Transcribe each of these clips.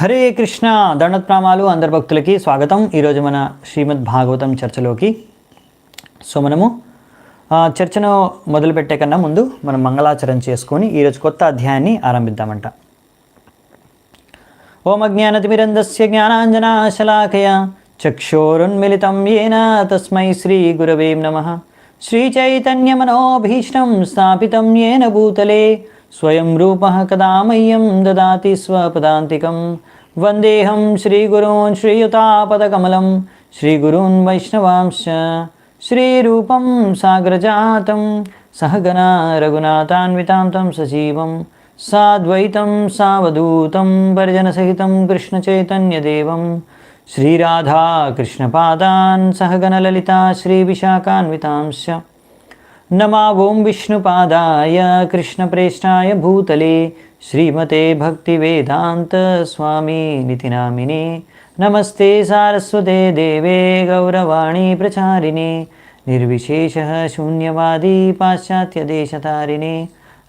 హరే కృష్ణ దండత్నామాలు అందరి భక్తులకి స్వాగతం. ఈరోజు మన శ్రీమద్ భాగవతం చర్చలోకి. సో మనము చర్చను మొదలుపెట్టే కన్నా ముందు మనం మంగళాచరణ చేసుకొని ఈరోజు కొత్త అధ్యాయాన్ని ఆరంభిద్దామంట. ఓం అజ్ఞానతిమిరంధస్య జ్ఞానాంజనాశలాకయ చక్షోరున్మిళితం యేన తస్మై శ్రీ గురవే నమః. శ్రీచైతన్యమనోభీష్టం స్థాపితం యేన భూతలే స్వయం రూపః కదా మह्यं దదాతి స్వపదాంతికం. వందేహం శ్రీగురూన్ శ్రీయుతాపదకమలం శ్రీగురూన్ వైష్ణవాంశ్చ శ్రీరూపం సాగ్రజాతం సహగణ రఘునాథాన్వితాం తం సజీవం సాద్వైతం సావధూతం పరిజనసహితం కృష్ణచైతన్యదేవం శ్రీరాధా కృష్ణపాదాన్ సహగణ లలితా శ్రీవిశాఖాన్వితాంశ్చ. नमा ओं विष्णुपादाय कृष्णप्रेष्ठाय भूतले श्रीमते भक्तिवेदांत स्वामी निति नामिने. नमस्ते सारस्वते देवे गौरवाणी प्रचारिणे निर्विशेषः शून्यवादी पाश्चात्यदेशतारिणे.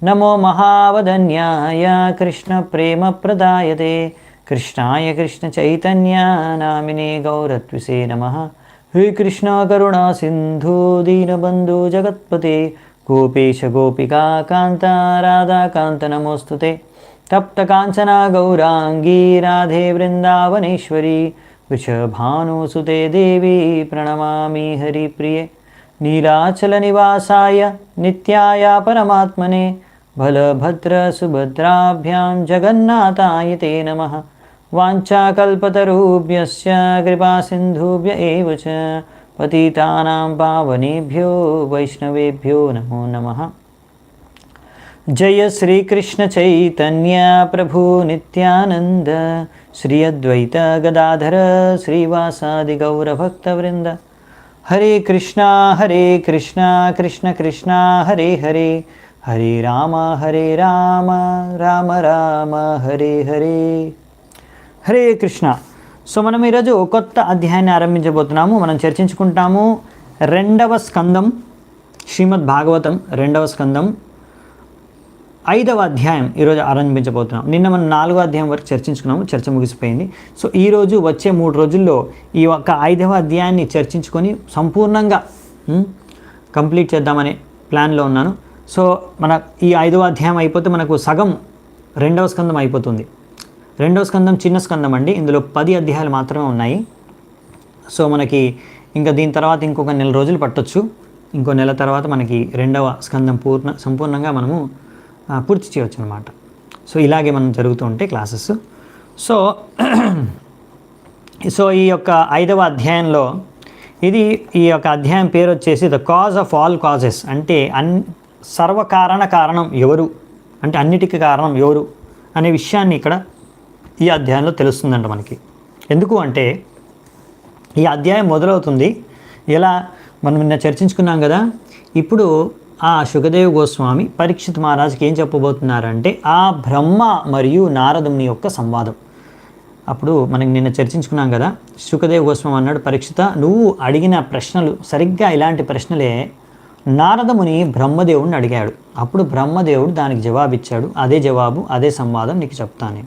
नमो महावदन्याय कृष्णप्रेमप्रदायते कृष्णाय कृष्णचैतन्य नामिने गौरत्विषे नमः. हे कृष्ण करुणा सिंधु दीनबंधु जगत्पते गोपेश गोपिका कांत राधा कांत नमोस्तुते. तप्त कांचना गौरांगी राधे वृंदावनेश्वरी वृषभानुसुते देवी प्रणमामि हरिप्रिये. नीलाचल निवासाय नित्याय परमात्मने बलभद्र सुभद्राभ्यां जगन्नाथाय ते नमः. वाञ्छाकल्पतरुभ्यश्च कृपासिन्धुभ्य एव च पतितानां पावनेभ्यो वैष्णवेभ्यो नमो नमः. जय श्री कृष्ण चैतन्य प्रभु नित्यानंद श्री अद्वैत गदाधर श्रीवासादि गौरभक्तवृंद. हरे कृष्णा कृष्ण कृष्णा हरे हरे हरे राम राम राम हरे हरे. హరే కృష్ణ. సో మనం ఈరోజు కొత్త అధ్యాయాన్ని ఆరంభించబోతున్నాము. మనం చర్చించుకుంటాము రెండవ స్కందం, శ్రీమద్ భాగవతం రెండవ స్కందం 5వ అధ్యాయం ఈరోజు ఆరంభించబోతున్నాం. నిన్న మనం 4వ అధ్యాయం వరకు చర్చించుకున్నాము, చర్చ ముగిసిపోయింది. సో ఈరోజు వచ్చే 3 రోజుల్లో ఈ ఒక్క 5వ అధ్యాయాన్ని చర్చించుకొని సంపూర్ణంగా కంప్లీట్ చేద్దామనే ప్లాన్లో ఉన్నాను. సో మన ఈ 5వ అధ్యాయం అయిపోతే మనకు సగం రెండవ స్కందం అయిపోతుంది. రెండవ స్కందం చిన్న స్కందం అండి, ఇందులో 10 అధ్యాయాలు మాత్రమే ఉన్నాయి. సో మనకి ఇంకా దీని తర్వాత ఇంకొక నెల రోజులు పట్టొచ్చు. ఇంకో నెల తర్వాత మనకి రెండవ స్కందం సంపూర్ణంగా మనము పూర్తి చేయవచ్చు అనమాట. సో ఇలాగే మనం జరుగుతూ ఉంటాయి క్లాసెస్. సో ఈ యొక్క 5వ అధ్యాయంలో ఈ యొక్క అధ్యాయం పేరు వచ్చేసి the cause of all causes, అంటే కారణం ఎవరు, అంటే అన్నిటికీ కారణం ఎవరు అనే విషయాన్ని ఇక్కడ ఈ అధ్యాయంలో తెలుస్తుందంట మనకి. ఎందుకు అంటే ఈ అధ్యాయం మొదలవుతుంది ఎలా మనం నిన్న చర్చించుకున్నాం కదా. ఇప్పుడు ఆ శుకదేవ్ గోస్వామి పరీక్షిత్ మహారాజుకి ఏం చెప్పబోతున్నారంటే ఆ బ్రహ్మ మరియు నారదుని యొక్క సంవాదం. అప్పుడు మనకి నిన్న చర్చించుకున్నాం కదా, శుకదేవ్ గోస్వామి అన్నాడు, పరీక్షిత నువ్వు అడిగిన ప్రశ్నలు సరిగ్గా ఇలాంటి ప్రశ్నలే నారదముని బ్రహ్మదేవుడిని అడిగాడు. అప్పుడు బ్రహ్మదేవుడు దానికి జవాబిచ్చాడు. అదే జవాబు, అదే సంవాదం నీకు చెప్తాను.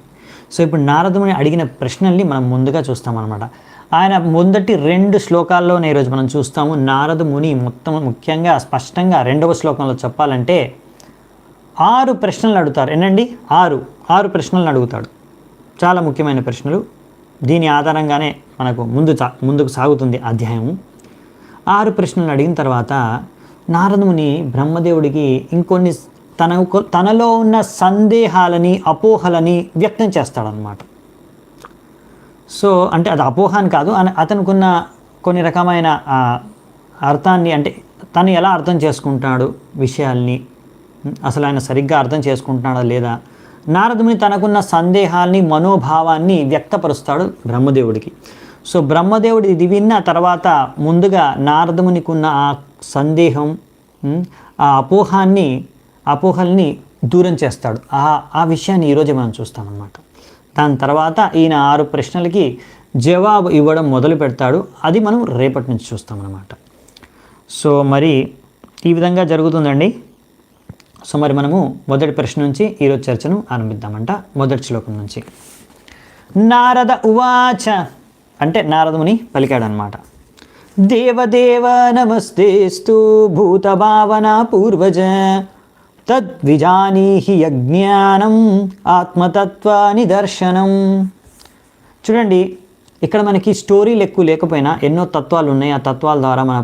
సో ఇప్పుడు నారదుని అడిగిన ప్రశ్నల్ని మనం ముందుగా చూస్తామన్నమాట. ఆయన మొదటి 2 శ్లోకాల్లోనే ఈరోజు మనం చూస్తాము. నారద ముని ముఖ్యంగా స్పష్టంగా 2వ శ్లోకంలో చెప్పాలంటే 6 ప్రశ్నలు అడుగుతారు. ఏంటండి 6 ప్రశ్నలను అడుగుతాడు. చాలా ముఖ్యమైన ప్రశ్నలు. దీని ఆధారంగానే మనకు ముందుకు సాగుతుంది అధ్యాయము. 6 ప్రశ్నలు అడిగిన తర్వాత నారదుని బ్రహ్మదేవుడికి ఇంకొన్ని తనలో ఉన్న సందేహాలని అపోహలని వ్యక్తం చేస్తాడనమాట. సో అంటే అది అపోహ అని కాదు, అతనుకున్న కొన్ని రకమైన అర్థాన్ని, అంటే తను ఎలా అర్థం చేసుకుంటాడు విషయాల్ని, అసలు ఆయన సరిగ్గా అర్థం చేసుకుంటున్నాడా లేదా, నారదుని తనకున్న సందేహాల్ని మనోభావాన్ని వ్యక్తపరుస్తాడు బ్రహ్మదేవుడికి. సో బ్రహ్మదేవుడు ఇది విన్న తర్వాత ముందుగా నారదునికి ఉన్న ఆ సందేహం, ఆ అపోహల్ని దూరం చేస్తాడు. ఆ విషయాన్ని ఈరోజు మనం చూస్తామన్నమాట. దాని తర్వాత ఈయన 6 ప్రశ్నలకి జవాబు ఇవ్వడం మొదలు పెడతాడు. అది మనం రేపటి నుంచి చూస్తామన్నమాట. సో మరి ఈ విధంగా జరుగుతుందండి. సో మరి మనము మొదటి ప్రశ్న నుంచి ఈరోజు చర్చను ఆరంభిద్దామంట. మొదటి శ్లోకం నుంచి. నారద ఉవాచ అంటే నారదముని పలికాడనమాట. దేవదేవ నమస్తేస్తు భూతభావన పూర్వజ తద్విజానీహి యజ్ఞానం ఆత్మతత్వ నిదర్శనం. చూడండి, ఇక్కడ మనకి స్టోరీలు ఎక్కువ లేకపోయినా ఎన్నో తత్వాలు ఉన్నాయి. ఆ తత్వాల ద్వారా మన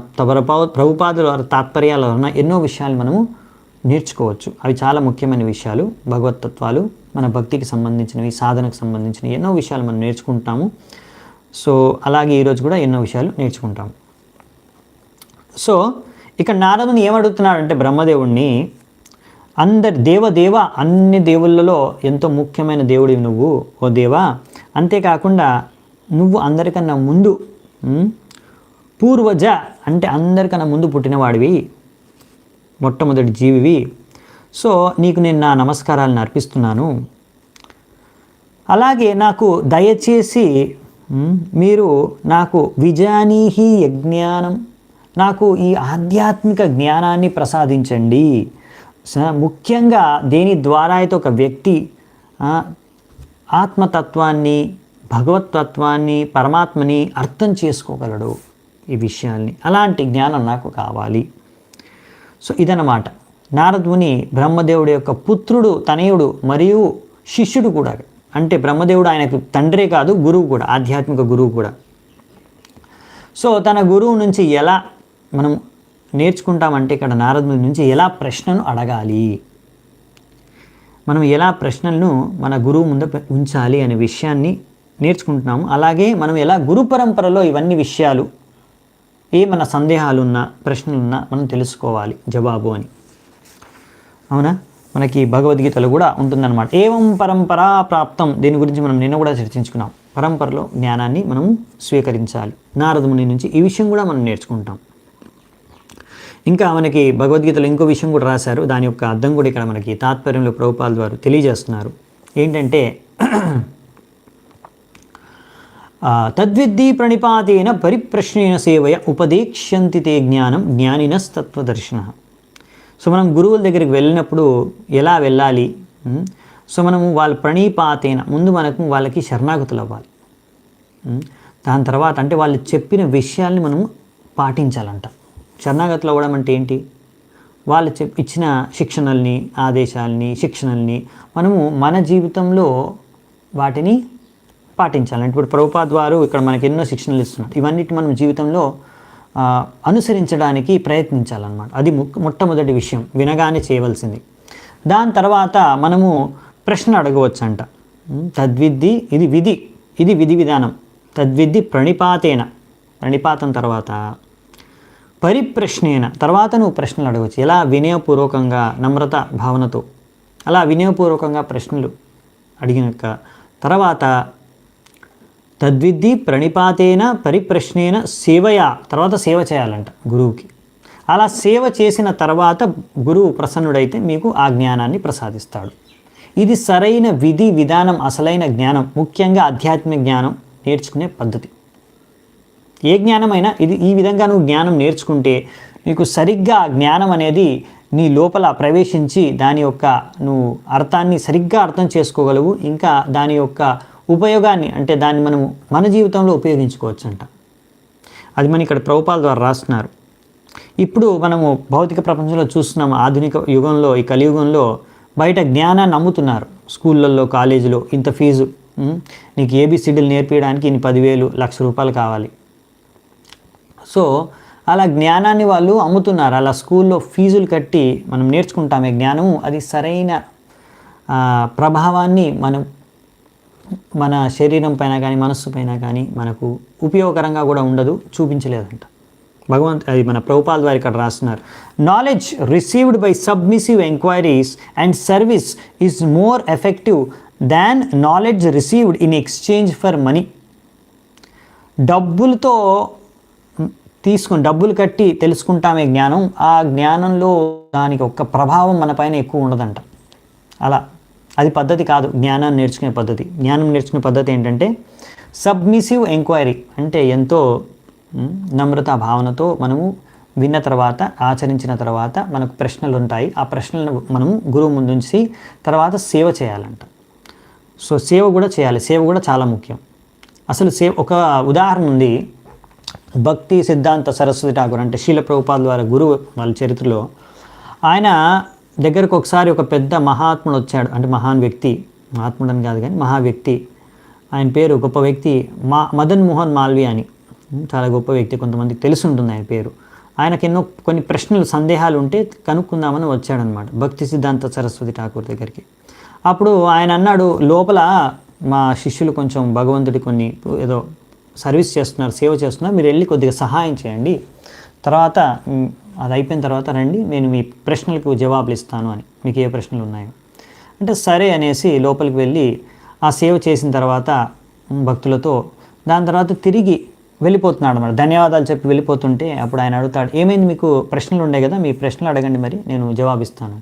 ప్రభుపాదుల ద్వారా తాత్పర్యాల ద్వారా ఎన్నో విషయాలు మనము నేర్చుకోవచ్చు. అవి చాలా ముఖ్యమైన విషయాలు. భగవత్ తత్వాలు, మన భక్తికి సంబంధించినవి, సాధనకు సంబంధించినవి ఎన్నో విషయాలు మనం నేర్చుకుంటాము. సో అలాగే ఈరోజు కూడా ఎన్నో విషయాలు నేర్చుకుంటాము. సో ఇక్కడ నారదుని ఏమడుగుతున్నాడంటే బ్రహ్మదేవుణ్ణి, దేవ అన్ని దేవుళ్ళలో ఎంతో ముఖ్యమైన దేవుడివి నువ్వు ఓ దేవా. అంతేకాకుండా నువ్వు అందరికన్నా ముందు పూర్వజ అంటే అందరికన్నా ముందు పుట్టినవాడివి, మొట్టమొదటి జీవివి. సో నీకు నేను నా నమస్కారాలను అర్పిస్తున్నాను. అలాగే నాకు దయచేసి మీరు నాకు విజానీహి యజ్ఞానం, నాకు ఈ ఆధ్యాత్మిక జ్ఞానాన్ని ప్రసాదించండి. ముఖ్యంగా దేని ద్వారా అయితే ఒక వ్యక్తి ఆత్మతత్వాన్ని, భగవతత్వాన్ని, పరమాత్మని అర్థం చేసుకోగలడు ఈ విషయాల్ని, అలాంటి జ్ఞానం నాకు కావాలి. సో ఇదన్నమాట. నారదుని బ్రహ్మదేవుడి యొక్క పుత్రుడు, తనయుడు మరియు శిష్యుడు కూడా. అంటే బ్రహ్మదేవుడు ఆయనకు తండ్రే కాదు, గురువు కూడా, ఆధ్యాత్మిక గురువు కూడా. సో తన గురువు నుంచి ఎలా మనం నేర్చుకుంటామంటే ఇక్కడ నారదుని నుంచి ఎలా ప్రశ్నను అడగాలి, మనం ఎలా ప్రశ్నలను మన గురువు ముందు ఉంచాలి అనే విషయాన్ని నేర్చుకుంటున్నాము. అలాగే మనం ఎలా గురు పరంపరలో ఇవన్నీ విషయాలు, ఏమన్నా సందేహాలున్నా ప్రశ్నలున్నా మనం తెలుసుకోవాలి జవాబు అని. అవునా, మనకి భగవద్గీతలో కూడా ఉంటుందన్నమాట. ఏవం పరంపరా ప్రాప్తం, దీని గురించి మనం నిన్న కూడా చర్చించుకున్నాం. పరంపరలో జ్ఞానాన్ని మనం స్వీకరించాలి. నారదుని నుంచి ఈ విషయం కూడా మనం నేర్చుకుంటాం. ఇంకా మనకి భగవద్గీతలో ఇంకో విషయం కూడా రాశారు. దాని యొక్క అర్థం కూడా ఇక్కడ మనకి తాత్పర్యంలో ప్రభుపాదుల ద్వారా తెలియజేస్తున్నారు. ఏంటంటే తద్విద్ధి ప్రణిపాతేన పరిప్రశ్నేన సేవయ ఉపదేక్ష్యంతి తే జ్ఞానం జ్ఞానినస్తత్వదర్శన. సో మనం గురువుల దగ్గరికి వెళ్ళినప్పుడు ఎలా వెళ్ళాలి? సో మనము వాళ్ళ ప్రణిపాతేన ముందు వాళ్ళకి శరణాగతులు అవ్వాలి. దాని తర్వాత అంటే వాళ్ళు చెప్పిన విషయాల్ని మనము పాటించాలంట. శరణాగతులు అవ్వడం అంటే ఏంటి? వాళ్ళు ఇచ్చిన శిక్షణల్ని, ఆదేశాలని, శిక్షణల్ని మనము మన జీవితంలో వాటిని పాటించాలంటే, ఇప్పుడు ప్రభుపాద్ వారు ఇక్కడ మనకి ఎన్నో శిక్షణలు ఇస్తున్నారు. ఇవన్నిటి మనం జీవితంలో అనుసరించడానికి ప్రయత్నించాలన్నమాట. అది మొట్టమొదటి విషయం, వినగానే చేయవలసింది. దాని తర్వాత మనము ప్రశ్న అడగవచ్చు అంట. తద్విద్ధి, ఇది విధి విధానం. తద్విద్ధి ప్రణిపాతేన, ప్రణిపాతం తర్వాత పరిప్రశ్నేన, తర్వాత నువ్వు ప్రశ్నలు అడగవచ్చు. ఎలా? వినయపూర్వకంగా, నమ్రత భావనతో అలా వినయపూర్వకంగా ప్రశ్నలు అడిగినాక తర్వాత తద్విద్ధి ప్రణిపాతేన పరిప్రశ్నేన సేవయా, తర్వాత సేవ చేయాలంట గురువుకి. అలా సేవ చేసిన తర్వాత గురువు ప్రసన్నుడైతే మీకు ఆ జ్ఞానాన్ని ప్రసాదిస్తాడు. ఇది సరైన విధి విధానం, అసలైన జ్ఞానం, ముఖ్యంగా ఆధ్యాత్మిక జ్ఞానం నేర్చుకునే పద్ధతి. ఏ జ్ఞానమైనా ఈ విధంగా నువ్వు జ్ఞానం నేర్చుకుంటే నీకు సరిగ్గా ఆ జ్ఞానం అనేది నీ లోపల ప్రవేశించి దాని యొక్క నువ్వు అర్థాన్ని సరిగ్గా అర్థం చేసుకోగలవు. ఇంకా దాని యొక్క ఉపయోగాన్ని, అంటే దాన్ని మనము మన జీవితంలో ఉపయోగించుకోవచ్చు అంట. అది మనం ఇక్కడ ప్రభుపాదుల ద్వారా రాస్తున్నారు. ఇప్పుడు మనము భౌతిక ప్రపంచంలో చూస్తున్నాము. ఆధునిక యుగంలో, ఈ కలియుగంలో బయట జ్ఞానాన్ని అమ్ముతున్నారు. స్కూళ్ళల్లో, కాలేజీలో ఇంత ఫీజు, నీకు ఏబిసిడీలు నేర్పించడానికి ఇన్ని 10,000, ₹1,00,000 కావాలి. సో అలా జ్ఞానాన్ని వాళ్ళు అమ్ముతున్నారు. అలా స్కూల్లో ఫీజులు కట్టి మనం నేర్చుకుంటామే జ్ఞానము, అది సరైన ప్రభావాన్ని మన శరీరం పైన కానీ, మనస్సు పైన కానీ మనకు ఉపయోగకరంగా కూడా ఉండదు, చూపించలేదంట. అది మన ప్రభుపాదుల వారు ఇక్కడ రాస్తున్నారు. Knowledge received by submissive enquiries and service is more effective than knowledge received in exchange for money. డబ్బులతో డబ్బులు కట్టి తెలుసుకుంటామే జ్ఞానం, ఆ జ్ఞానంలో దానికి ఒక్క ప్రభావం మన పైన ఎక్కువ ఉండదంట. అలా అది పద్ధతి కాదు జ్ఞానాన్ని నేర్చుకునే పద్ధతి. జ్ఞానం నేర్చుకునే పద్ధతి ఏంటంటే సబ్మిసివ్ ఎంక్వైరీ, అంటే ఎంతో నమ్రతా భావనతో మనము విన్న తర్వాత, ఆచరించిన తర్వాత మనకు ప్రశ్నలు ఉంటాయి. ఆ ప్రశ్నలను మనము గురువు ముందుంచి తర్వాత సేవ చేయాలంట. సో సేవ కూడా చేయాలి, సేవ కూడా చాలా ముఖ్యం. అసలు ఒక ఉదాహరణ ఉంది. భక్తి సిద్ధాంత సరస్వతి ఠాకూర్ అంటే శీల ప్రభుపాద ద్వారా గురువు వాళ్ళ చరిత్రలో, ఆయన దగ్గరకు ఒకసారి ఒక పెద్ద మహాత్ముడు వచ్చాడు. అంటే మహాన్ వ్యక్తి, మహాత్ముడు అని కాదు కానీ మహా వ్యక్తి. ఆయన పేరు గొప్ప వ్యక్తి మదన్ మోహన్ మాల్వీ అని, చాలా గొప్ప వ్యక్తి, కొంతమందికి తెలిసి ఉంటుంది ఆయన పేరు. ఆయనకి కొన్ని ప్రశ్నలు సందేహాలు ఉంటే కనుక్కుందామని వచ్చాడనమాట భక్తి సిద్ధాంత సరస్వతి ఠాకూర్ దగ్గరికి. అప్పుడు ఆయన అన్నాడు, లోపల మా శిష్యులు కొంచెం భగవంతుడి కొన్ని ఏదో సర్వీస్ చేస్తున్నారు, సేవ చేస్తున్నారు, మీరు వెళ్ళి కొద్దిగా సహాయం చేయండి, తర్వాత అది అయిపోయిన తర్వాత రండి, నేను మీ ప్రశ్నలకు జవాబులు ఇస్తాను అని, మీకు ఏ ప్రశ్నలు ఉన్నాయో అంటే సరే అనేసి లోపలికి వెళ్ళి ఆ సేవ చేసిన తర్వాత భక్తులతో దాని తర్వాత తిరిగి వెళ్ళిపోతున్నాడు అన్నమాట. ధన్యవాదాలు చెప్పి వెళ్ళిపోతుంటే అప్పుడు ఆయన అడుగుతాడు, ఏమైంది, మీకు ప్రశ్నలు ఉన్నాయి కదా, మీ ప్రశ్నలు అడగండి, మరి నేను జవాబిస్తాను.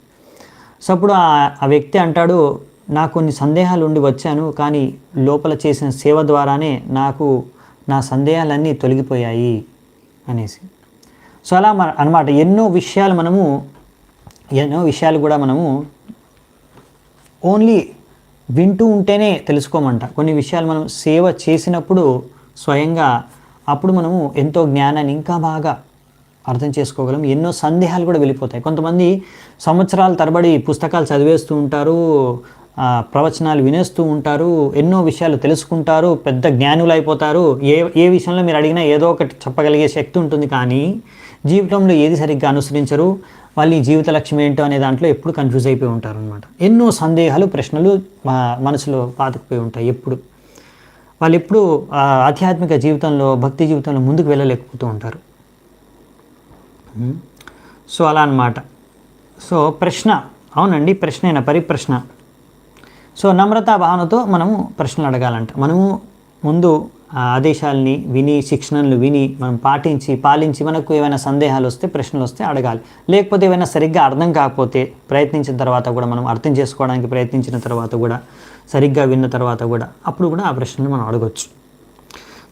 సో అప్పుడు ఆ వ్యక్తి అంటాడు, నాకు కొన్ని సందేహాలు ఉండి వచ్చాను, కానీ లోపల చేసిన సేవ ద్వారానే నాకు నా సందేహాలన్నీ తొలగిపోయాయి అనేసి. సో అలా అన్నమాట ఎన్నో విషయాలు కూడా మనము ఓన్లీ వింటూ ఉంటేనే తెలుసుకోమంట. కొన్ని విషయాలు మనం సేవ చేసినప్పుడు స్వయంగా అప్పుడు మనము ఎంతో జ్ఞానాన్ని ఇంకా బాగా అర్థం చేసుకోగలం. ఎన్నో సందేహాలు కూడా వెళ్ళిపోతాయి. కొంతమంది సంవత్సరాల తరబడి పుస్తకాలు చదివేస్తూ ఉంటారు, ప్రవచనాలు వినేస్తూ ఉంటారు, ఎన్నో విషయాలు తెలుసుకుంటారు, పెద్ద జ్ఞానులు అయిపోతారు. ఏ విషయంలో మీరు అడిగినా ఏదో ఒకటి చెప్పగలిగే శక్తి ఉంటుంది, కానీ జీవితంలో ఏది సరిగ్గా అనుసరించరు. వాళ్ళ జీవిత లక్ష్యం ఏంటో అనే దాంట్లో ఎప్పుడు కన్ఫ్యూజ్ అయిపోయి ఉంటారు అనమాట. ఎన్నో సందేహాలు, ప్రశ్నలు మనసులో పాతుకుపోయి ఉంటాయి. వాళ్ళు ఎప్పుడు ఆధ్యాత్మిక జీవితంలో, భక్తి జీవితంలో ముందుకు వెళ్ళలేకపోతూ ఉంటారు. సో అలా అన్నమాట. సో ప్రశ్న, అవునండి, ప్రశ్న పరిప్రశ్న. సో నమ్రతా భావనతో మనము ప్రశ్నలు అడగాలంట. మనము ముందు ఆదేశాలని విని, శిక్షణలు విని, మనం పాలించి మనకు ఏమైనా సందేహాలు వస్తే, ప్రశ్నలు వస్తే అడగాలి. లేకపోతే ఏమైనా సరిగ్గా అర్థం కాకపోతే ప్రయత్నించిన తర్వాత కూడా, మనం అర్థం చేసుకోవడానికి ప్రయత్నించిన తర్వాత కూడా, సరిగ్గా విన్న తర్వాత కూడా, అప్పుడు కూడా ఆ ప్రశ్నలు మనం అడగొచ్చు.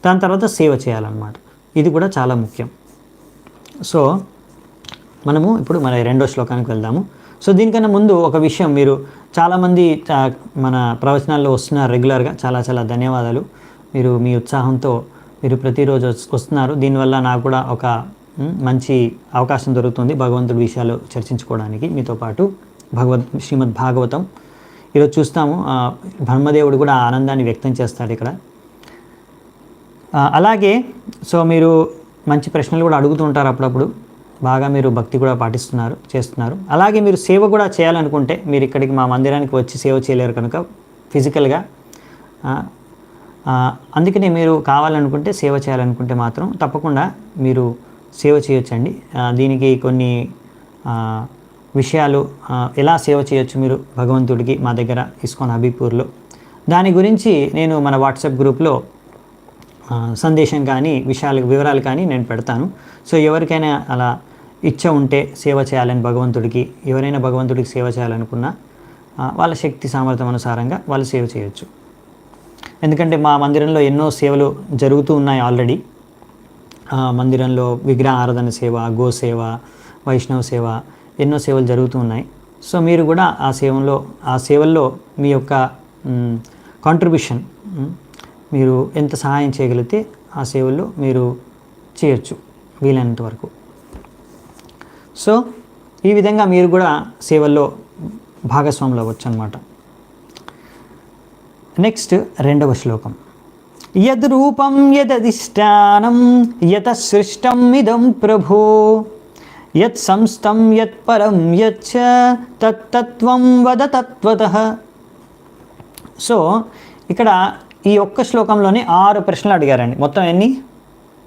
దాని తర్వాత సేవ చేయాలన్నమాట. ఇది కూడా చాలా ముఖ్యం. సో మనము ఇప్పుడు మన రెండో శ్లోకానికి వెళ్దాము. సో దీనికన్నా ముందు ఒక విషయం, మీరు చాలామంది మన ప్రవచనాల్లో వస్తున్నారు రెగ్యులర్గా, చాలా ధన్యవాదాలు. మీరు మీ ఉత్సాహంతో మీరు ప్రతిరోజు వస్తున్నారు. దీనివల్ల నాకు కూడా ఒక మంచి అవకాశం దొరుకుతుంది భగవంతుడి విషయాలు చర్చించుకోవడానికి మీతో పాటు. శ్రీమద్ భాగవతం ఈరోజు చూస్తాము. బ్రహ్మదేవుడు కూడా ఆనందాన్ని వ్యక్తం చేస్తాడు ఇక్కడ. అలాగే సో మీరు మంచి ప్రశ్నలు కూడా అడుగుతూ ఉంటారు అప్పుడప్పుడు. బాగా మీరు భక్తి కూడా చేస్తున్నారు. అలాగే మీరు సేవ కూడా చేయాలనుకుంటే, మీరు ఇక్కడికి మా మందిరానికి వచ్చి సేవ చేయలేరు కనుక ఫిజికల్గా, అందుకనే మీరు కావాలనుకుంటే, సేవ చేయాలనుకుంటే మాత్రం తప్పకుండా మీరు సేవ చేయొచ్చండి. దీనికి కొన్ని విషయాలు, ఎలా సేవ చేయొచ్చు మీరు భగవంతుడికి మా దగ్గర ఇస్కాన్ హబీపూర్లో, దాని గురించి నేను మన వాట్సాప్ గ్రూప్లో సందేశం కానీ వివరాలు కానీ నేను పెడతాను. సో ఎవరికైనా అలా ఇచ్చ ఉంటే సేవ చేయాలని భగవంతుడికి, ఎవరైనా భగవంతుడికి సేవ చేయాలనుకున్నా వాళ్ళ శక్తి సామర్థ్యం అనుసారంగా వాళ్ళు సేవ చేయొచ్చు. ఎందుకంటే మా మందిరంలో ఎన్నో సేవలు జరుగుతూ ఉన్నాయి ఆల్రెడీ. మందిరంలో విగ్రహ ఆరాధన సేవ, గోసేవ, వైష్ణవ సేవ, ఎన్నో సేవలు జరుగుతూ ఉన్నాయి. సో మీరు కూడా ఆ సేవల్లో మీ యొక్క కాంట్రిబ్యూషన్, మీరు ఎంత సహాయం చేయగలిగితే ఆ సేవల్లో మీరు చేయొచ్చు వీలైనంత వరకు. సో ఈ విధంగా మీరు కూడా సేవల్లో భాగస్వాములు అవ్వచ్చు అన్నమాట. నెక్స్ట్ రెండవ శ్లోకం. యద్ రూపం యదధిష్టానం యత సృష్టం ఇదం ప్రభో యత్ సంస్థం యత్ పరం యచ్చ తత్తత్వం వద తత్వతః. సో ఇక్కడ ఈ ఒక్క శ్లోకంలోనే 6 ప్రశ్నలు అడిగారండి. మొత్తం ఎన్ని?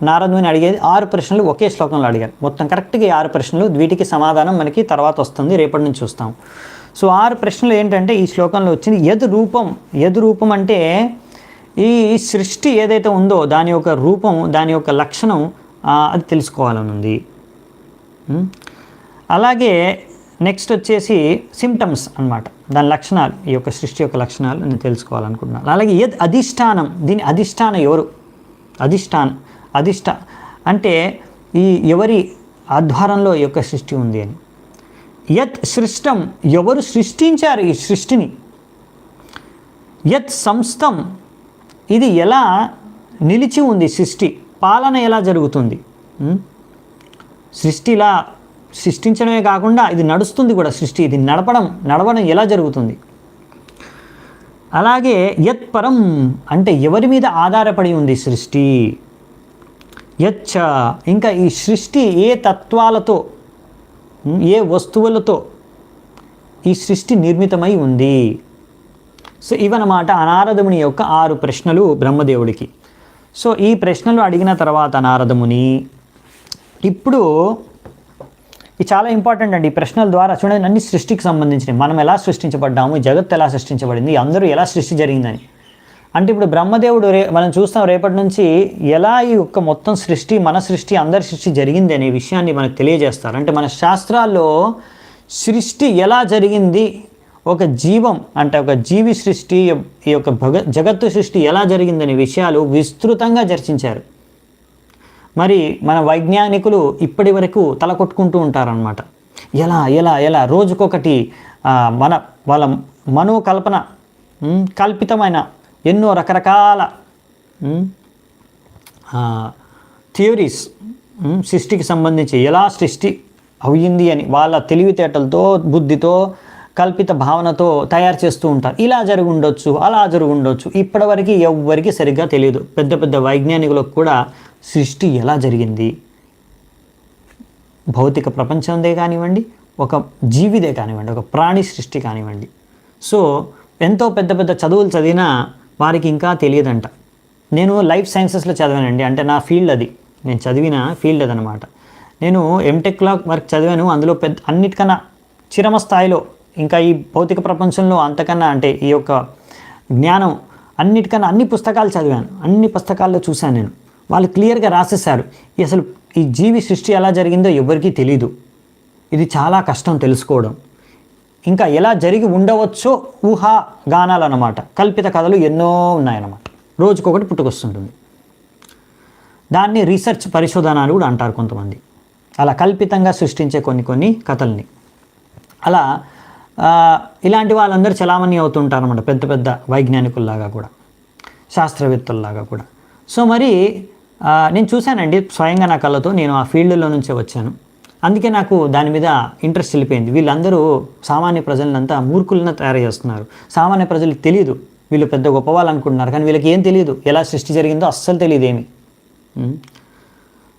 నారదుని అడిగేది 6 ప్రశ్నలు ఒకే శ్లోకంలో అడిగారు. మొత్తం కరెక్ట్గా 6 ప్రశ్నలు. వీటికి సమాధానం మనకి తర్వాత వస్తుంది, రేపటి నుంచి చూస్తాం. సో 6 ప్రశ్నలు ఏంటంటే ఈ శ్లోకంలో వచ్చింది యద్ రూపం అంటే ఈ సృష్టి ఏదైతే ఉందో దాని యొక్క రూపం, దాని యొక్క లక్షణం అది తెలుసుకోవాలని ఉంది. అలాగే నెక్స్ట్ వచ్చేసి సిమ్టమ్స్ అన్నమాట, దాని లక్షణాలు, ఈ యొక్క సృష్టి యొక్క లక్షణాలు నేను తెలుసుకోవాలనుకుంటున్నాను. అలాగే యద్ అధిష్టానం, దీని అధిష్టానం ఎవరు? అధిష్ట అంటే ఈ ఎవరి ఆధ్వర్యంలో ఈ యొక్క సృష్టి ఉంది అని. యత్ సృష్టం, ఎవరు సృష్టించారు ఈ సృష్టిని. యత్ సంస్థం, ఇది ఎలా నిలిచి ఉంది సృష్టి, పాలన ఎలా జరుగుతుంది, సృష్టి ఇలా సృష్టించడమే కాకుండా ఇది నడుస్తుంది కూడా, సృష్టి ఇది నడవడం ఎలా జరుగుతుంది. అలాగే యత్ పరం అంటే ఎవరి మీద ఆధారపడి ఉంది సృష్టి. యచ్చ ఇంకా ఈ సృష్టి ఏ తత్వాలతో, ఏ వస్తువులతో ఈ సృష్టి నిర్మితమై ఉంది. సో ఇవన్నమాట నారదముని యొక్క 6 ప్రశ్నలు బ్రహ్మదేవుడికి. సో ఈ ప్రశ్నలు అడిగిన తర్వాత నారదముని ఇప్పుడు ఇది చాలా ఇంపార్టెంట్ అండి. ఈ ప్రశ్నల ద్వారా చూడండి అన్ని సృష్టికి సంబంధించినవి. మనం ఎలా సృష్టించబడ్డాము, జగత్తు ఎలా సృష్టించబడింది, అందరూ ఎలా సృష్టి జరిగిందని. అంటే ఇప్పుడు బ్రహ్మదేవుడు మనం చూస్తాం రేపటి నుంచి ఎలా ఈ యొక్క మొత్తం సృష్టి, మన సృష్టి, అందరి సృష్టి జరిగింది అనే విషయాన్ని మనకు తెలియజేస్తారు. అంటే మన శాస్త్రాల్లో సృష్టి ఎలా జరిగింది, ఒక జీవం అంటే ఒక జీవి సృష్టి, ఈ యొక్క జగత్తు సృష్టి ఎలా జరిగిందనే విషయాలు విస్తృతంగా చర్చించారు. మరి మన వైజ్ఞానికులు ఇప్పటి వరకు తల కొట్టుకుంటూ ఉంటారనమాట. ఎలా ఎలా ఎలా రోజుకొకటి వాళ్ళ మనోకల్పన, కల్పితమైన ఎన్నో రకరకాల థియరీస్ సృష్టికి సంబంధించి ఎలా సృష్టి అయ్యింది అని వాళ్ళ తెలివితేటలతో, బుద్ధితో, కల్పిత భావనతో తయారు చేస్తూ ఉంటారు. ఇలా జరిగి ఉండొచ్చు, అలా జరిగి ఉండొచ్చు. ఇప్పటివరకు ఎవ్వరికి సరిగ్గా తెలియదు. పెద్ద పెద్ద వైజ్ఞానికులకు కూడా సృష్టి ఎలా జరిగింది, భౌతిక ప్రపంచందే కానివ్వండి, ఒక జీవిదే కానివ్వండి, ఒక ప్రాణి సృష్టి కానివ్వండి. సో ఎంతో పెద్ద పెద్ద చదువులు చదివినా వారికి ఇంకా తెలియదంట. నేను లైఫ్ సైన్సెస్లో చదివానండి, అంటే నా ఫీల్డ్ అది, నేను చదివిన ఫీల్డ్ అదనమాట. నేను ఎంటెక్లో వర్క్ చదివాను. అందులో అన్నిటికన్నా చిరమ స్థాయిలో, ఇంకా ఈ భౌతిక ప్రపంచంలో అంతకన్నా అంటే ఈ యొక్క జ్ఞానం అన్నిటికన్నా అన్ని పుస్తకాలు చదివాను, అన్ని పుస్తకాల్లో చూశాను నేను. వాళ్ళు క్లియర్గా రాసేశారు అసలు ఈ జీవి సృష్టి ఎలా జరిగిందో ఎవరికీ తెలీదు. ఇది చాలా కష్టం తెలుసుకోవడం. ఇంకా ఎలా జరిగి ఉండవచ్చో ఊహాగానాలు అన్నమాట, కల్పిత కథలు ఎన్నో ఉన్నాయన్నమాట. రోజుకొకటి పుట్టుకొస్తుంటుంది. దాన్ని రీసెర్చ్ పరిశోధనలు కూడా అంటారు కొంతమంది. అలా కల్పితంగా సృష్టించే కొన్ని కథల్ని. అలా ఇలాంటి వాళ్ళందరూ చలామణి అవుతుంటారు అన్నమాట, పెద్ద పెద్ద వైజ్ఞానికుల్లాగా కూడా, శాస్త్రవేత్తల్లాగా కూడా. సో మరి నేను చూశానండి స్వయంగా నా కళ్ళతో. నేను ఆ ఫీల్డ్లో నుంచే వచ్చాను, అందుకే నాకు దాని మీద ఇంట్రెస్ట్ వెళ్ళిపోయింది. వీళ్ళందరూ సామాన్య ప్రజలంతా మూర్ఖులను తయారు చేస్తున్నారు. సామాన్య ప్రజలకు తెలియదు, వీళ్ళు పెద్ద గొప్పవాళ్ళు అనుకుంటున్నారు, కానీ వీళ్ళకి ఏం తెలియదు, ఎలా సృష్టి జరిగిందో అస్సలు తెలియదు ఏమి.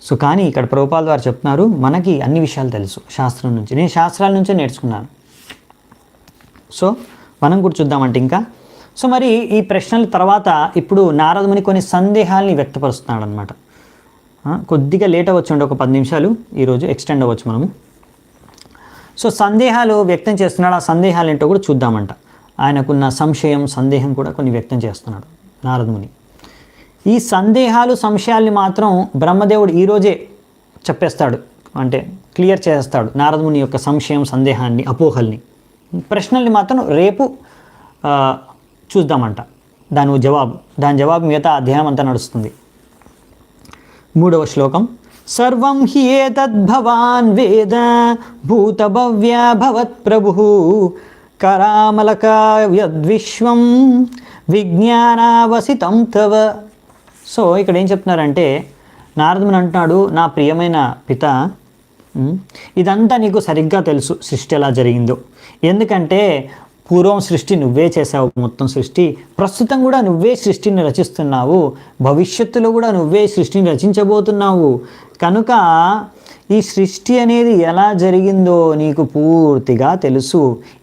సో కానీ ఇక్కడ ప్రభుపాల్ వారు చెప్తున్నారు మనకి అన్ని విషయాలు తెలుసు శాస్త్రం నుంచి. నేను శాస్త్రాల నుంచే నేర్చుకున్నాను. సో మనం కూడా చూద్దామంటే ఇంకా. సో మరి ఈ ప్రశ్నల తర్వాత ఇప్పుడు నారదముని కొన్ని సందేహాల్ని వ్యక్తపరుస్తున్నాడు అనమాట. కొద్దిగా లేట్ అవ్వచ్చు అండి, ఒక 10 నిమిషాలు ఈరోజు ఎక్స్టెండ్ అవ్వచ్చు మనము. సో సందేహాలు వ్యక్తం చేస్తున్నాడు. ఆ సందేహాలు ఏంటో కూడా చూద్దామంట. ఆయనకున్న సందేహం కూడా కొన్ని వ్యక్తం చేస్తున్నాడు నారదముని. ఈ సందేహాలు, సంశయాల్ని మాత్రం బ్రహ్మదేవుడు ఈరోజే చెప్పేస్తాడు, అంటే క్లియర్ చేస్తాడు నారదముని యొక్క సందేహాన్ని, అపోహల్ని. ప్రశ్నల్ని మాత్రం రేపు చూద్దామంట. దాని జవాబు మిగతా అధ్యాయం అంతా నడుస్తుంది. 3వ శ్లోకం. సర్వం హి ఏతద్భవాన్ వేద భూతభవ్య భవత్ ప్రభు కరామలక యద్విశ్వం విజ్ఞానావసితం తవ. సో ఇక్కడ ఏం చెప్తున్నారంటే నారదుని అంటున్నాడు, నా ప్రియమైన పిత, ఇదంతా నీకు సరిగ్గా తెలుసు సృష్టి ఎలా జరిగిందో. ఎందుకంటే పూర్వం సృష్టి నువ్వే చేసావు, మొత్తం సృష్టి. ప్రస్తుతం కూడా నువ్వే సృష్టిని రచిస్తున్నావు, భవిష్యత్తులో కూడా నువ్వే సృష్టిని రచించబోతున్నావు. కనుక ఈ సృష్టి అనేది ఎలా జరిగిందో నీకు పూర్తిగా తెలుసు.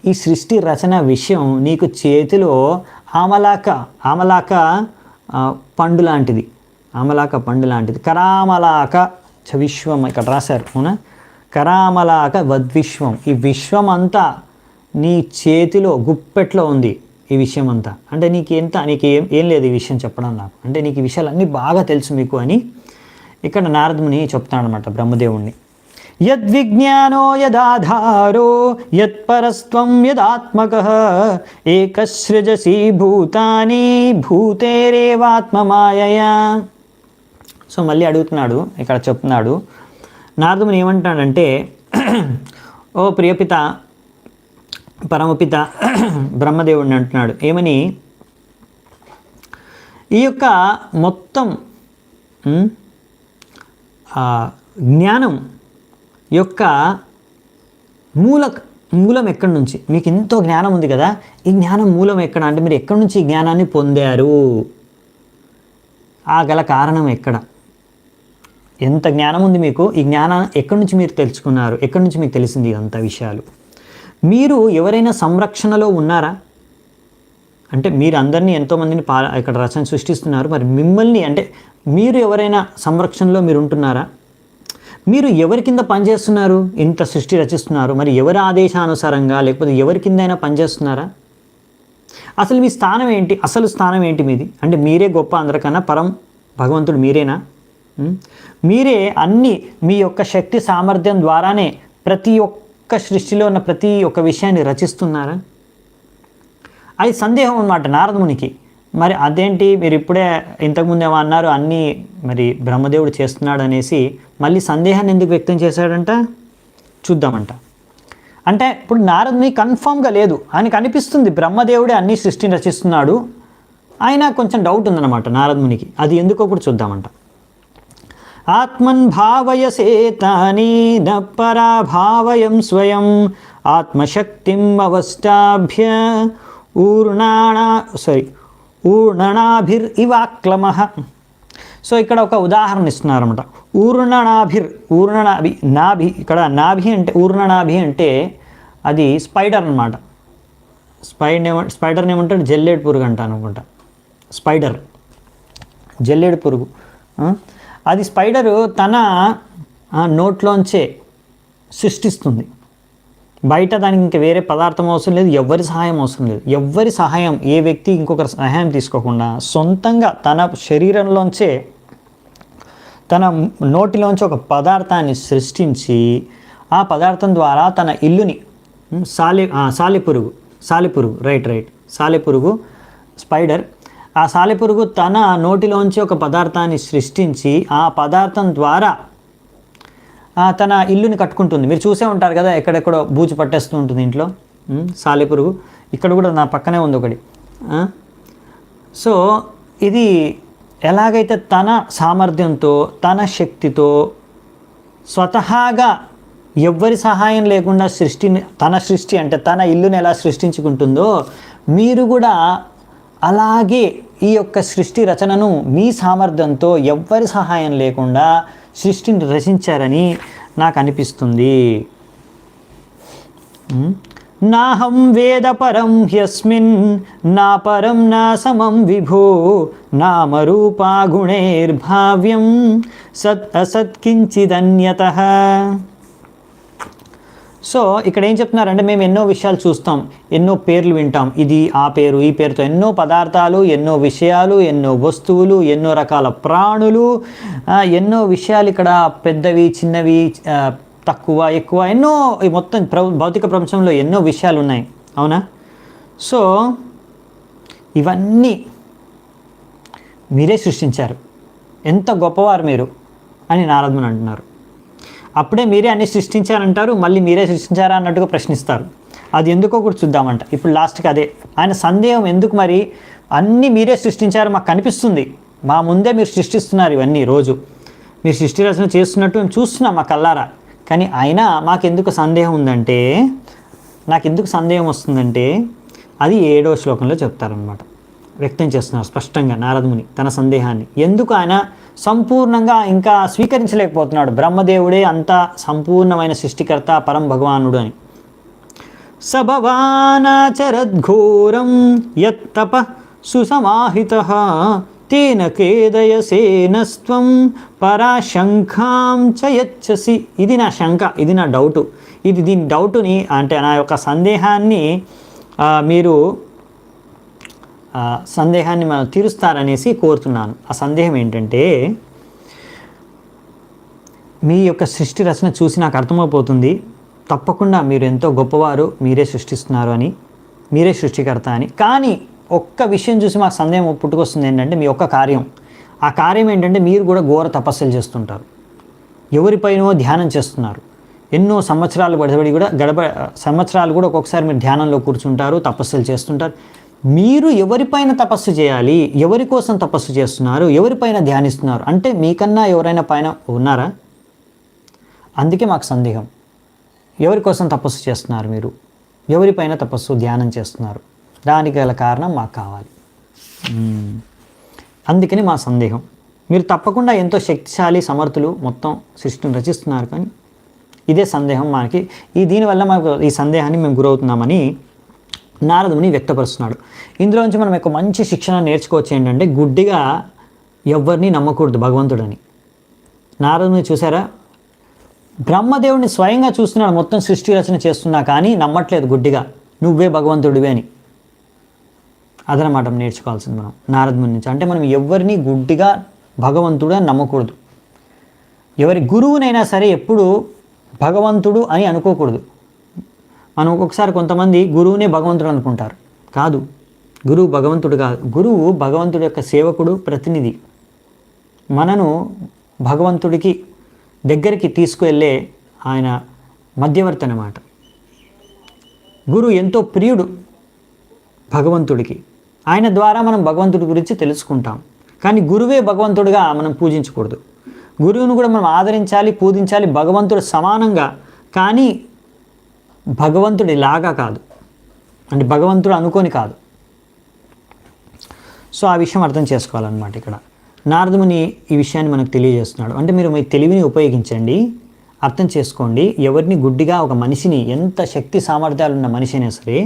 ఈ సృష్టి రచన విషయం నీకు చేతిలో ఆమలాక పండు లాంటిది, కరామలాక విశ్వం ఇక్కడ రాశారు, అవునా? కరామలాక వద్విశ్వం. ఈ విశ్వం అంతా నీ చేతిలో గుప్పెట్లో ఉంది. ఈ విషయం అంతా అంటే నీకేం లేదు ఈ విషయం చెప్పడం నాకు, అంటే నీకు ఈ విషయాలు అన్నీ బాగా తెలుసు మీకు అని ఇక్కడ నారదుని చెప్తాడనమాట బ్రహ్మదేవుణ్ణి. యద్విజ్ఞానో యదాధారో యత్పరస్త్వం యదాత్మకః ఏకసృజసి భూతాని భూతేరేవాత్మమాయయా. సో మళ్ళీ అడుగుతున్నాడు, ఇక్కడ చెప్తున్నాడు నారదుని ఏమంటాడంటే, ఓ ప్రియపిత, పరమపిత బ్రహ్మదేవుడిని అంటున్నాడు ఏమని, ఈ యొక్క మొత్తం జ్ఞానం యొక్క మూలం ఎక్కడి నుంచి? మీకు ఎంతో జ్ఞానం ఉంది కదా, ఈ జ్ఞానం మూలం ఎక్కడ అంటే మీరు ఎక్కడి నుంచి ఈ జ్ఞానాన్ని పొందారు? ఆ గల కారణం ఎక్కడ? ఎంత జ్ఞానం ఉంది మీకు, ఈ జ్ఞానం ఎక్కడి నుంచి మీరు తెలుసుకున్నారు, ఎక్కడి నుంచి మీకు తెలిసింది అంత విషయాలు? మీరు ఎవరైనా సంరక్షణలో ఉన్నారా? అంటే మీరు అందరినీ ఎంతోమందిని ఇక్కడ రచన సృష్టిస్తున్నారు, మరి మిమ్మల్ని అంటే మీరు ఎవరైనా సంరక్షణలో మీరు ఉంటున్నారా? మీరు ఎవరి కింద పనిచేస్తున్నారు? ఇంత సృష్టి రచిస్తున్నారు, మరి ఎవరి ఆదేశానుసారంగా లేకపోతే ఎవరి కిందైనా పనిచేస్తున్నారా? అసలు మీ స్థానం ఏంటి? అసలు స్థానం ఏంటి మీది? అంటే మీరే గొప్ప, అందరికన్నా పరం భగవంతుడు మీరేనా? మీరే అన్నీ మీ యొక్క శక్తి సామర్థ్యం ద్వారానే ప్రతి ఒక్క సృష్టిలో ఉన్న ప్రతి ఒక్క విషయాన్ని రచిస్తున్నారా? అది సందేహం అన్నమాట నారదమునికి. మరి అదేంటి మీరు ఇప్పుడే ఇంతకుముందు ఏమో అన్నారు అన్నీ మరి బ్రహ్మదేవుడు చేస్తున్నాడు అనేసి, మళ్ళీ సందేహాన్ని ఎందుకు వ్యక్తం చేశాడంట చూద్దామంట. అంటే ఇప్పుడు నారదుని కన్ఫామ్గా లేదు, ఆయనకు అనిపిస్తుంది బ్రహ్మదేవుడే అన్ని సృష్టిని రచిస్తున్నాడు, ఆయన కొంచెం డౌట్ ఉందన్నమాట నారదునికి. అది ఎందుకో కూడా చూద్దామంట. ఆత్మన్ భావయసేతాని న పరాభావయం స్వయం ఆత్మశక్తిం అవష్టాభ్య ఊర్ణనాభిర్ ఇవాక్లమః. సో ఇక్కడ ఒక ఉదాహరణ ఇస్తున్నారన్నమాట. నాభి, ఇక్కడ నాభి అంటే ఊర్ణనాభి అంటే అది స్పైడర్ అనమాట. స్పైడర్ని ఏమంటాడు? జల్లేడు పురుగు అంటాను అనుకుంటా. స్పైడర్ జల్లేడు పురుగు. అది స్పైడరు తన నోట్లోంచే సృష్టిస్తుంది. బయట దానికి ఇంకా వేరే పదార్థం అవసరం లేదు, ఎవ్వరి సహాయం అవసరం లేదు. ఎవ్వరి సహాయం, ఏ వ్యక్తి ఇంకొకరి సహాయం తీసుకోకుండా సొంతంగా తన శరీరంలోంచే తన నోటిలోంచి ఒక పదార్థాన్ని సృష్టించి ఆ పదార్థం ద్వారా తన ఇల్లుని సాలెపురుగు సాలెపురుగు స్పైడర్. ఆ సాలెపురుగు తన నోటిలోంచి ఒక పదార్థాన్ని సృష్టించి ఆ పదార్థం ద్వారా తన ఇల్లుని కట్టుకుంటుంది. మీరు చూసే ఉంటారు కదా, ఎక్కడెక్కడో బూజు పట్టేస్తూ ఉంటుంది ఇంట్లో సాలెపురుగు. ఇక్కడ కూడా నా పక్కనే ఉంది ఒకటి. సో ఇది ఎలాగైతే తన సామర్థ్యంతో తన శక్తితో స్వతహాగా ఎవ్వరి సహాయం లేకుండా తన సృష్టి అంటే తన ఇల్లుని ఎలా సృష్టించుకుంటుందో, మీరు కూడా అలాగే ఈ యొక్క సృష్టి రచనను మీ సామర్థ్యంతో ఎవ్వరి సహాయం లేకుండా సృష్టిని రచించారని నాకు అనిపిస్తుంది. నాహం వేద పరం హ్యస్మిన్ నా పరం నా సమం విభో నామరూపా గుణైర్భావ్యం సత్ అసత్ కించిదన్యతః. సో ఇక్కడ ఏం చెప్తున్నారంటే, మేము ఎన్నో విషయాలు చూస్తాం, ఎన్నో పేర్లు వింటాం, ఇది ఆ పేరు ఈ పేరుతో ఎన్నో పదార్థాలు, ఎన్నో విషయాలు, ఎన్నో వస్తువులు, ఎన్నో రకాల ప్రాణులు, ఎన్నో విషయాలు ఇక్కడ పెద్దవి చిన్నవి తక్కువ ఎక్కువ ఎన్నో ఈ మొత్తం భౌతిక ప్రపంచంలో ఎన్నో విషయాలు ఉన్నాయి, అవునా? సో ఇవన్నీ మీరే సృష్టించారు, ఎంత గొప్పవారు మీరు అని నారదుని అంటున్నారు. అప్పుడే మీరే అన్ని సృష్టించారంటారు, మళ్ళీ మీరే సృష్టించారా అన్నట్టుగా ప్రశ్నిస్తారు. అది ఎందుకో కూడా చూద్దామంట. ఇప్పుడు లాస్ట్కి అదే ఆయన సందేహం, ఎందుకు మరి అన్నీ మీరే సృష్టించారు మాకు కనిపిస్తుంది, మా ముందే మీరు సృష్టిస్తున్నారు, ఇవన్నీ రోజు మీరు సృష్టి రచన చేస్తున్నట్టు మేము చూస్తున్నాం మా కల్లారా. కానీ అయినా మాకెందుకు సందేహం ఉందంటే, నాకెందుకు సందేహం వస్తుందంటే అది 7వ శ్లోకంలో చెప్తారనమాట, వ్యక్తం చేస్తున్నారు స్పష్టంగా నారదుని తన సందేహాన్ని. ఎందుకు ఆయన సంపూర్ణంగా ఇంకా స్వీకరించలేకపోతున్నాడు బ్రహ్మదేవుడే అంత సంపూర్ణమైన సృష్టికర్త పరం భగవానుడు అని. సభవానాచరద్ఘోరం యత్తప సుసమాహితః తేన ఖేదయసేనస్త్వం పరాశంఖాం చ యచ్చసి. ఇది నా శంక, ఇది నా డౌటు, దీని డౌటుని అంటే నా యొక్క సందేహాన్ని మీరు సందేహాన్ని మనం తీరుస్తారనేసి కోరుతున్నాను. ఆ సందేహం ఏంటంటే, మీ యొక్క సృష్టి రచన చూసి నాకు అర్థమైపోతుంది తప్పకుండా మీరు ఎంతో గొప్పవారు, మీరే సృష్టిస్తున్నారు అని, మీరే సృష్టికర్త అని. కానీ ఒక్క విషయం చూసి మాకు సందేహం పుట్టుకొస్తుంది ఏంటంటే, మీ ఒక్క కార్యం. ఆ కార్యం ఏంటంటే మీరు కూడా ఘోర తపస్సులు చేస్తుంటారు, ఎవరిపైనో ధ్యానం చేస్తున్నారు, ఎన్నో సంవత్సరాలు సంవత్సరాలు కూడా ఒక్కొక్కసారి మీరు ధ్యానంలో కూర్చుంటారు, తపస్సులు చేస్తుంటారు. మీరు ఎవరిపైన తపస్సు చేయాలి, ఎవరి కోసం తపస్సు చేస్తున్నారు, ఎవరిపైన ధ్యానిస్తున్నారు అంటే మీకన్నా ఎవరైనా పైన ఉన్నారా? అందుకే మాకు సందేహం. ఎవరి కోసం తపస్సు చేస్తున్నారు మీరు, ఎవరిపైన తపస్సు ధ్యానం చేస్తున్నారు, దానికి గల కారణం మాకు కావాలి. అందుకని మా సందేహం. మీరు తప్పకుండా ఎంతో శక్తిశాలి సమర్థులు, మొత్తం సృష్టిని రచిస్తున్నారు, కానీ ఇదే సందేహం మనకి. దీనివల్ల మాకు ఈ సందేహాన్ని మేము గురవుతున్నామని నారదుని వ్యక్తపరుస్తున్నాడు. ఇందులోంచి మనం ఒక మంచి శిక్షణ నేర్చుకోవచ్చు. ఏంటంటే గుడ్డిగా ఎవరిని నమ్మకూడదు భగవంతుడని. నారదుని చూసారా, బ్రహ్మదేవుడిని స్వయంగా చూస్తున్నాడు, మొత్తం సృష్టి రచన చేస్తున్నా కానీ నమ్మట్లేదు గుడ్డిగా నువ్వే భగవంతుడివే అని. అదనమాట నేర్చుకోవాల్సింది మనం నారదుని నుంచి. అంటే మనం ఎవరిని గుడ్డిగా భగవంతుడు అని నమ్మకూడదు. ఎవరి గురువునైనా సరే ఎప్పుడు భగవంతుడు అని అనుకోకూడదు. మనం ఒక్కొక్కసారి కొంతమంది గురువునే భగవంతుడు అనుకుంటారు. కాదు, గురువు భగవంతుడు కాదు. గురువు భగవంతుడి యొక్క సేవకుడు, ప్రతినిధి. మనను భగవంతుడికి దగ్గరికి తీసుకువెళ్ళే ఆయన మధ్యవర్తి అన్నమాట. గురువు ఎంతో ప్రియుడు భగవంతుడికి. ఆయన ద్వారా మనం భగవంతుడి గురించి తెలుసుకుంటాం. కానీ గురువే భగవంతుడిగా మనం పూజించకూడదు. గురువును కూడా మనం ఆదరించాలి, పూజించాలి భగవంతుడు సమానంగా, కానీ భగవంతుడి లాగా కాదు, అంటే భగవంతుడు అనుకొని కాదు. సో ఆ విషయం అర్థం చేసుకోవాలన్నమాట. ఇక్కడ నారదుముని ఈ విషయాన్ని మనకు తెలియజేస్తున్నాడు. అంటే మీరు మీ తెలివిని ఉపయోగించండి, అర్థం చేసుకోండి. ఎవరిని గుడ్డిగా, ఒక మనిషిని, ఎంత శక్తి సామర్థ్యాలు ఉన్న మనిషి అయినా సరే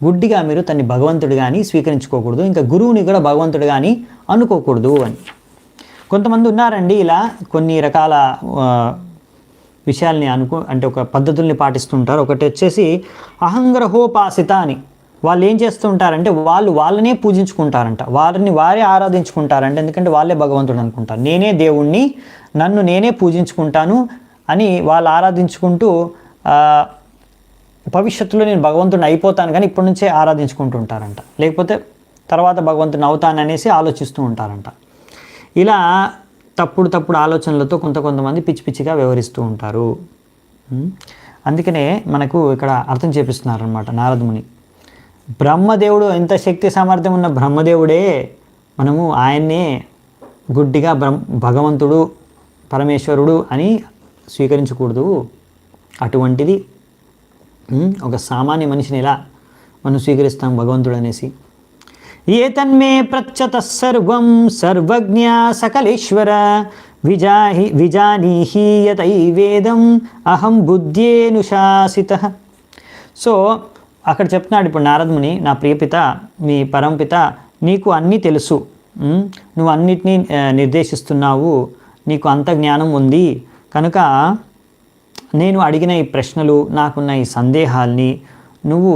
గుడ్డిగా మీరు తన్ని భగవంతుడు కానీ స్వీకరించుకోకూడదు, ఇంకా గురువుని కూడా భగవంతుడు కానీ అనుకోకూడదు అని. కొంతమంది ఉన్నారండి ఇలా కొన్ని రకాల విషయాల్ని అంటే ఒక పద్ధతుల్ని పాటిస్తుంటారు. ఒకటి వచ్చేసి అహంగ్రహోపాసిత అని. వాళ్ళు ఏం చేస్తూ ఉంటారంటే వాళ్ళనే పూజించుకుంటారంట, వారే ఆరాధించుకుంటారంట. ఎందుకంటే వాళ్ళే భగవంతుడు అనుకుంటారు. నేనే దేవుణ్ణి, నన్ను నేనే పూజించుకుంటాను అని వాళ్ళు ఆరాధించుకుంటూ భవిష్యత్తులో నేను భగవంతుడిని అయిపోతాను కానీ ఇప్పటి నుంచే ఆరాధించుకుంటూ ఉంటారంట. లేకపోతే తర్వాత భగవంతుడిని అవుతాననేసి ఆలోచిస్తూ ఉంటారంట. ఇలా తప్పుడు ఆలోచనలతో కొంతమంది పిచ్చి పిచ్చిగా వ్యవహరిస్తూ ఉంటారు. అందుకనే మనకు ఇక్కడ అర్థం చేపిస్తున్నారనమాట నారదుముని. బ్రహ్మదేవుడు, ఎంత శక్తి సామర్థ్యం ఉన్న బ్రహ్మదేవుడే, మనము ఆయన్నే గుడ్డిగా భగవంతుడు, పరమేశ్వరుడు అని స్వీకరించకూడదు. అటువంటిది ఒక సామాన్య మనిషిని ఎలా మనం స్వీకరిస్తాం భగవంతుడు అనేసి. ఏతన్మే ప్రచ్చత సర్వం సర్వజ్ఞ సకలేశ్వర విజానీహి యతై వేదం అహం బుద్ధ్యేనుశాసిత. సో అక్కడ చెప్తున్నాడు ఇప్పుడు నారదుముని, నా ప్రియపిత, మీ పరంపిత, నీకు అన్నీ తెలుసు, నువ్వు అన్నిటినీ నిర్దేశిస్తున్నావు, నీకు అంత జ్ఞానం ఉంది కనుక నేను అడిగిన ఈ ప్రశ్నలు, నాకున్న ఈ సందేహాల్ని నువ్వు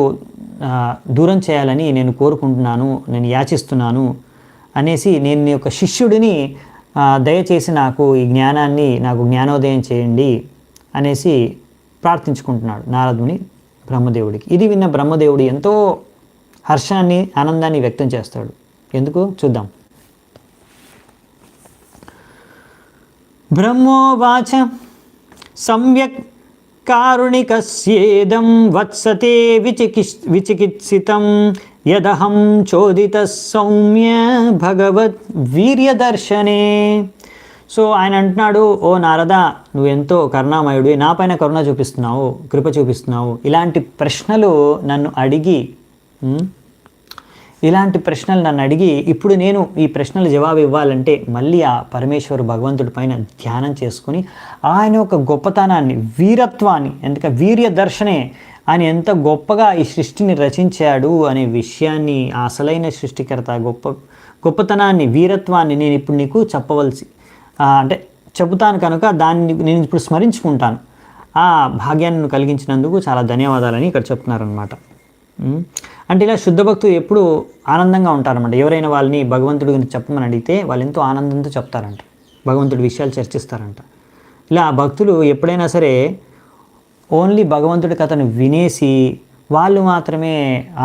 దూరం చేయాలని నేను కోరుకుంటున్నాను, నేను యాచిస్తున్నాను అనేసి, నేను నీ యొక్క శిష్యుడిని, దయచేసి నాకు ఈ జ్ఞానాన్ని, నాకు జ్ఞానోదయం చేయండి అనేసి ప్రార్థించుకుంటున్నాడు నారదుని బ్రహ్మదేవుడికి. ఇది విన్న బ్రహ్మదేవుడు ఎంతో హర్షాన్ని, ఆనందాన్ని వ్యక్తం చేస్తాడు. ఎందుకు చూద్దాం. బ్రహ్మోవాచ సమ్యక్ కారుణికస్యేదం వత్సతే విచికిత్సితం యదహం చోదిత సౌమ్య భగవద్ వీర్యదర్శనే. సో ఆయన అంటున్నాడు, ఓ నారద, నువ్వెంతో కరుణామయుడు, నా పైన కరుణ చూపిస్తున్నావు, కృప చూపిస్తున్నావు. ఇలాంటి ప్రశ్నలు నన్ను అడిగి ఇప్పుడు నేను ఈ ప్రశ్నలు జవాబు ఇవ్వాలంటే మళ్ళీ ఆ పరమేశ్వరు భగవంతుడి పైన ధ్యానం చేసుకుని ఆయన యొక్క గొప్పతనాన్ని, వీరత్వాన్ని, ఎందుకంటే వీర్య దర్శనే, ఆయన ఎంత గొప్పగా ఈ సృష్టిని రచించాడు అనే విషయాన్ని, ఆ అసలైన సృష్టికర్త గొప్పతనాన్ని, వీరత్వాన్ని నేను ఇప్పుడు నీకు అంటే చెబుతాను కనుక దాన్ని నేను ఇప్పుడు స్మరించుకుంటాను. ఆ భాగ్యాన్ని కలిగించినందుకు చాలా ధన్యవాదాలని ఇక్కడ చెప్తున్నారనమాట. అంటే ఇలా శుద్ధ భక్తులు ఎప్పుడు ఆనందంగా ఉంటారన్నమాట. ఎవరైనా వాళ్ళని భగవంతుడి గురించి చెప్పమని అడిగితే వాళ్ళు ఎంతో ఆనందంతో చెప్తారంట, భగవంతుడి విషయాలు చర్చిస్తారంట. ఇలా భక్తులు ఎప్పుడైనా సరే ఓన్లీ భగవంతుడి కథను వినేసి వాళ్ళు మాత్రమే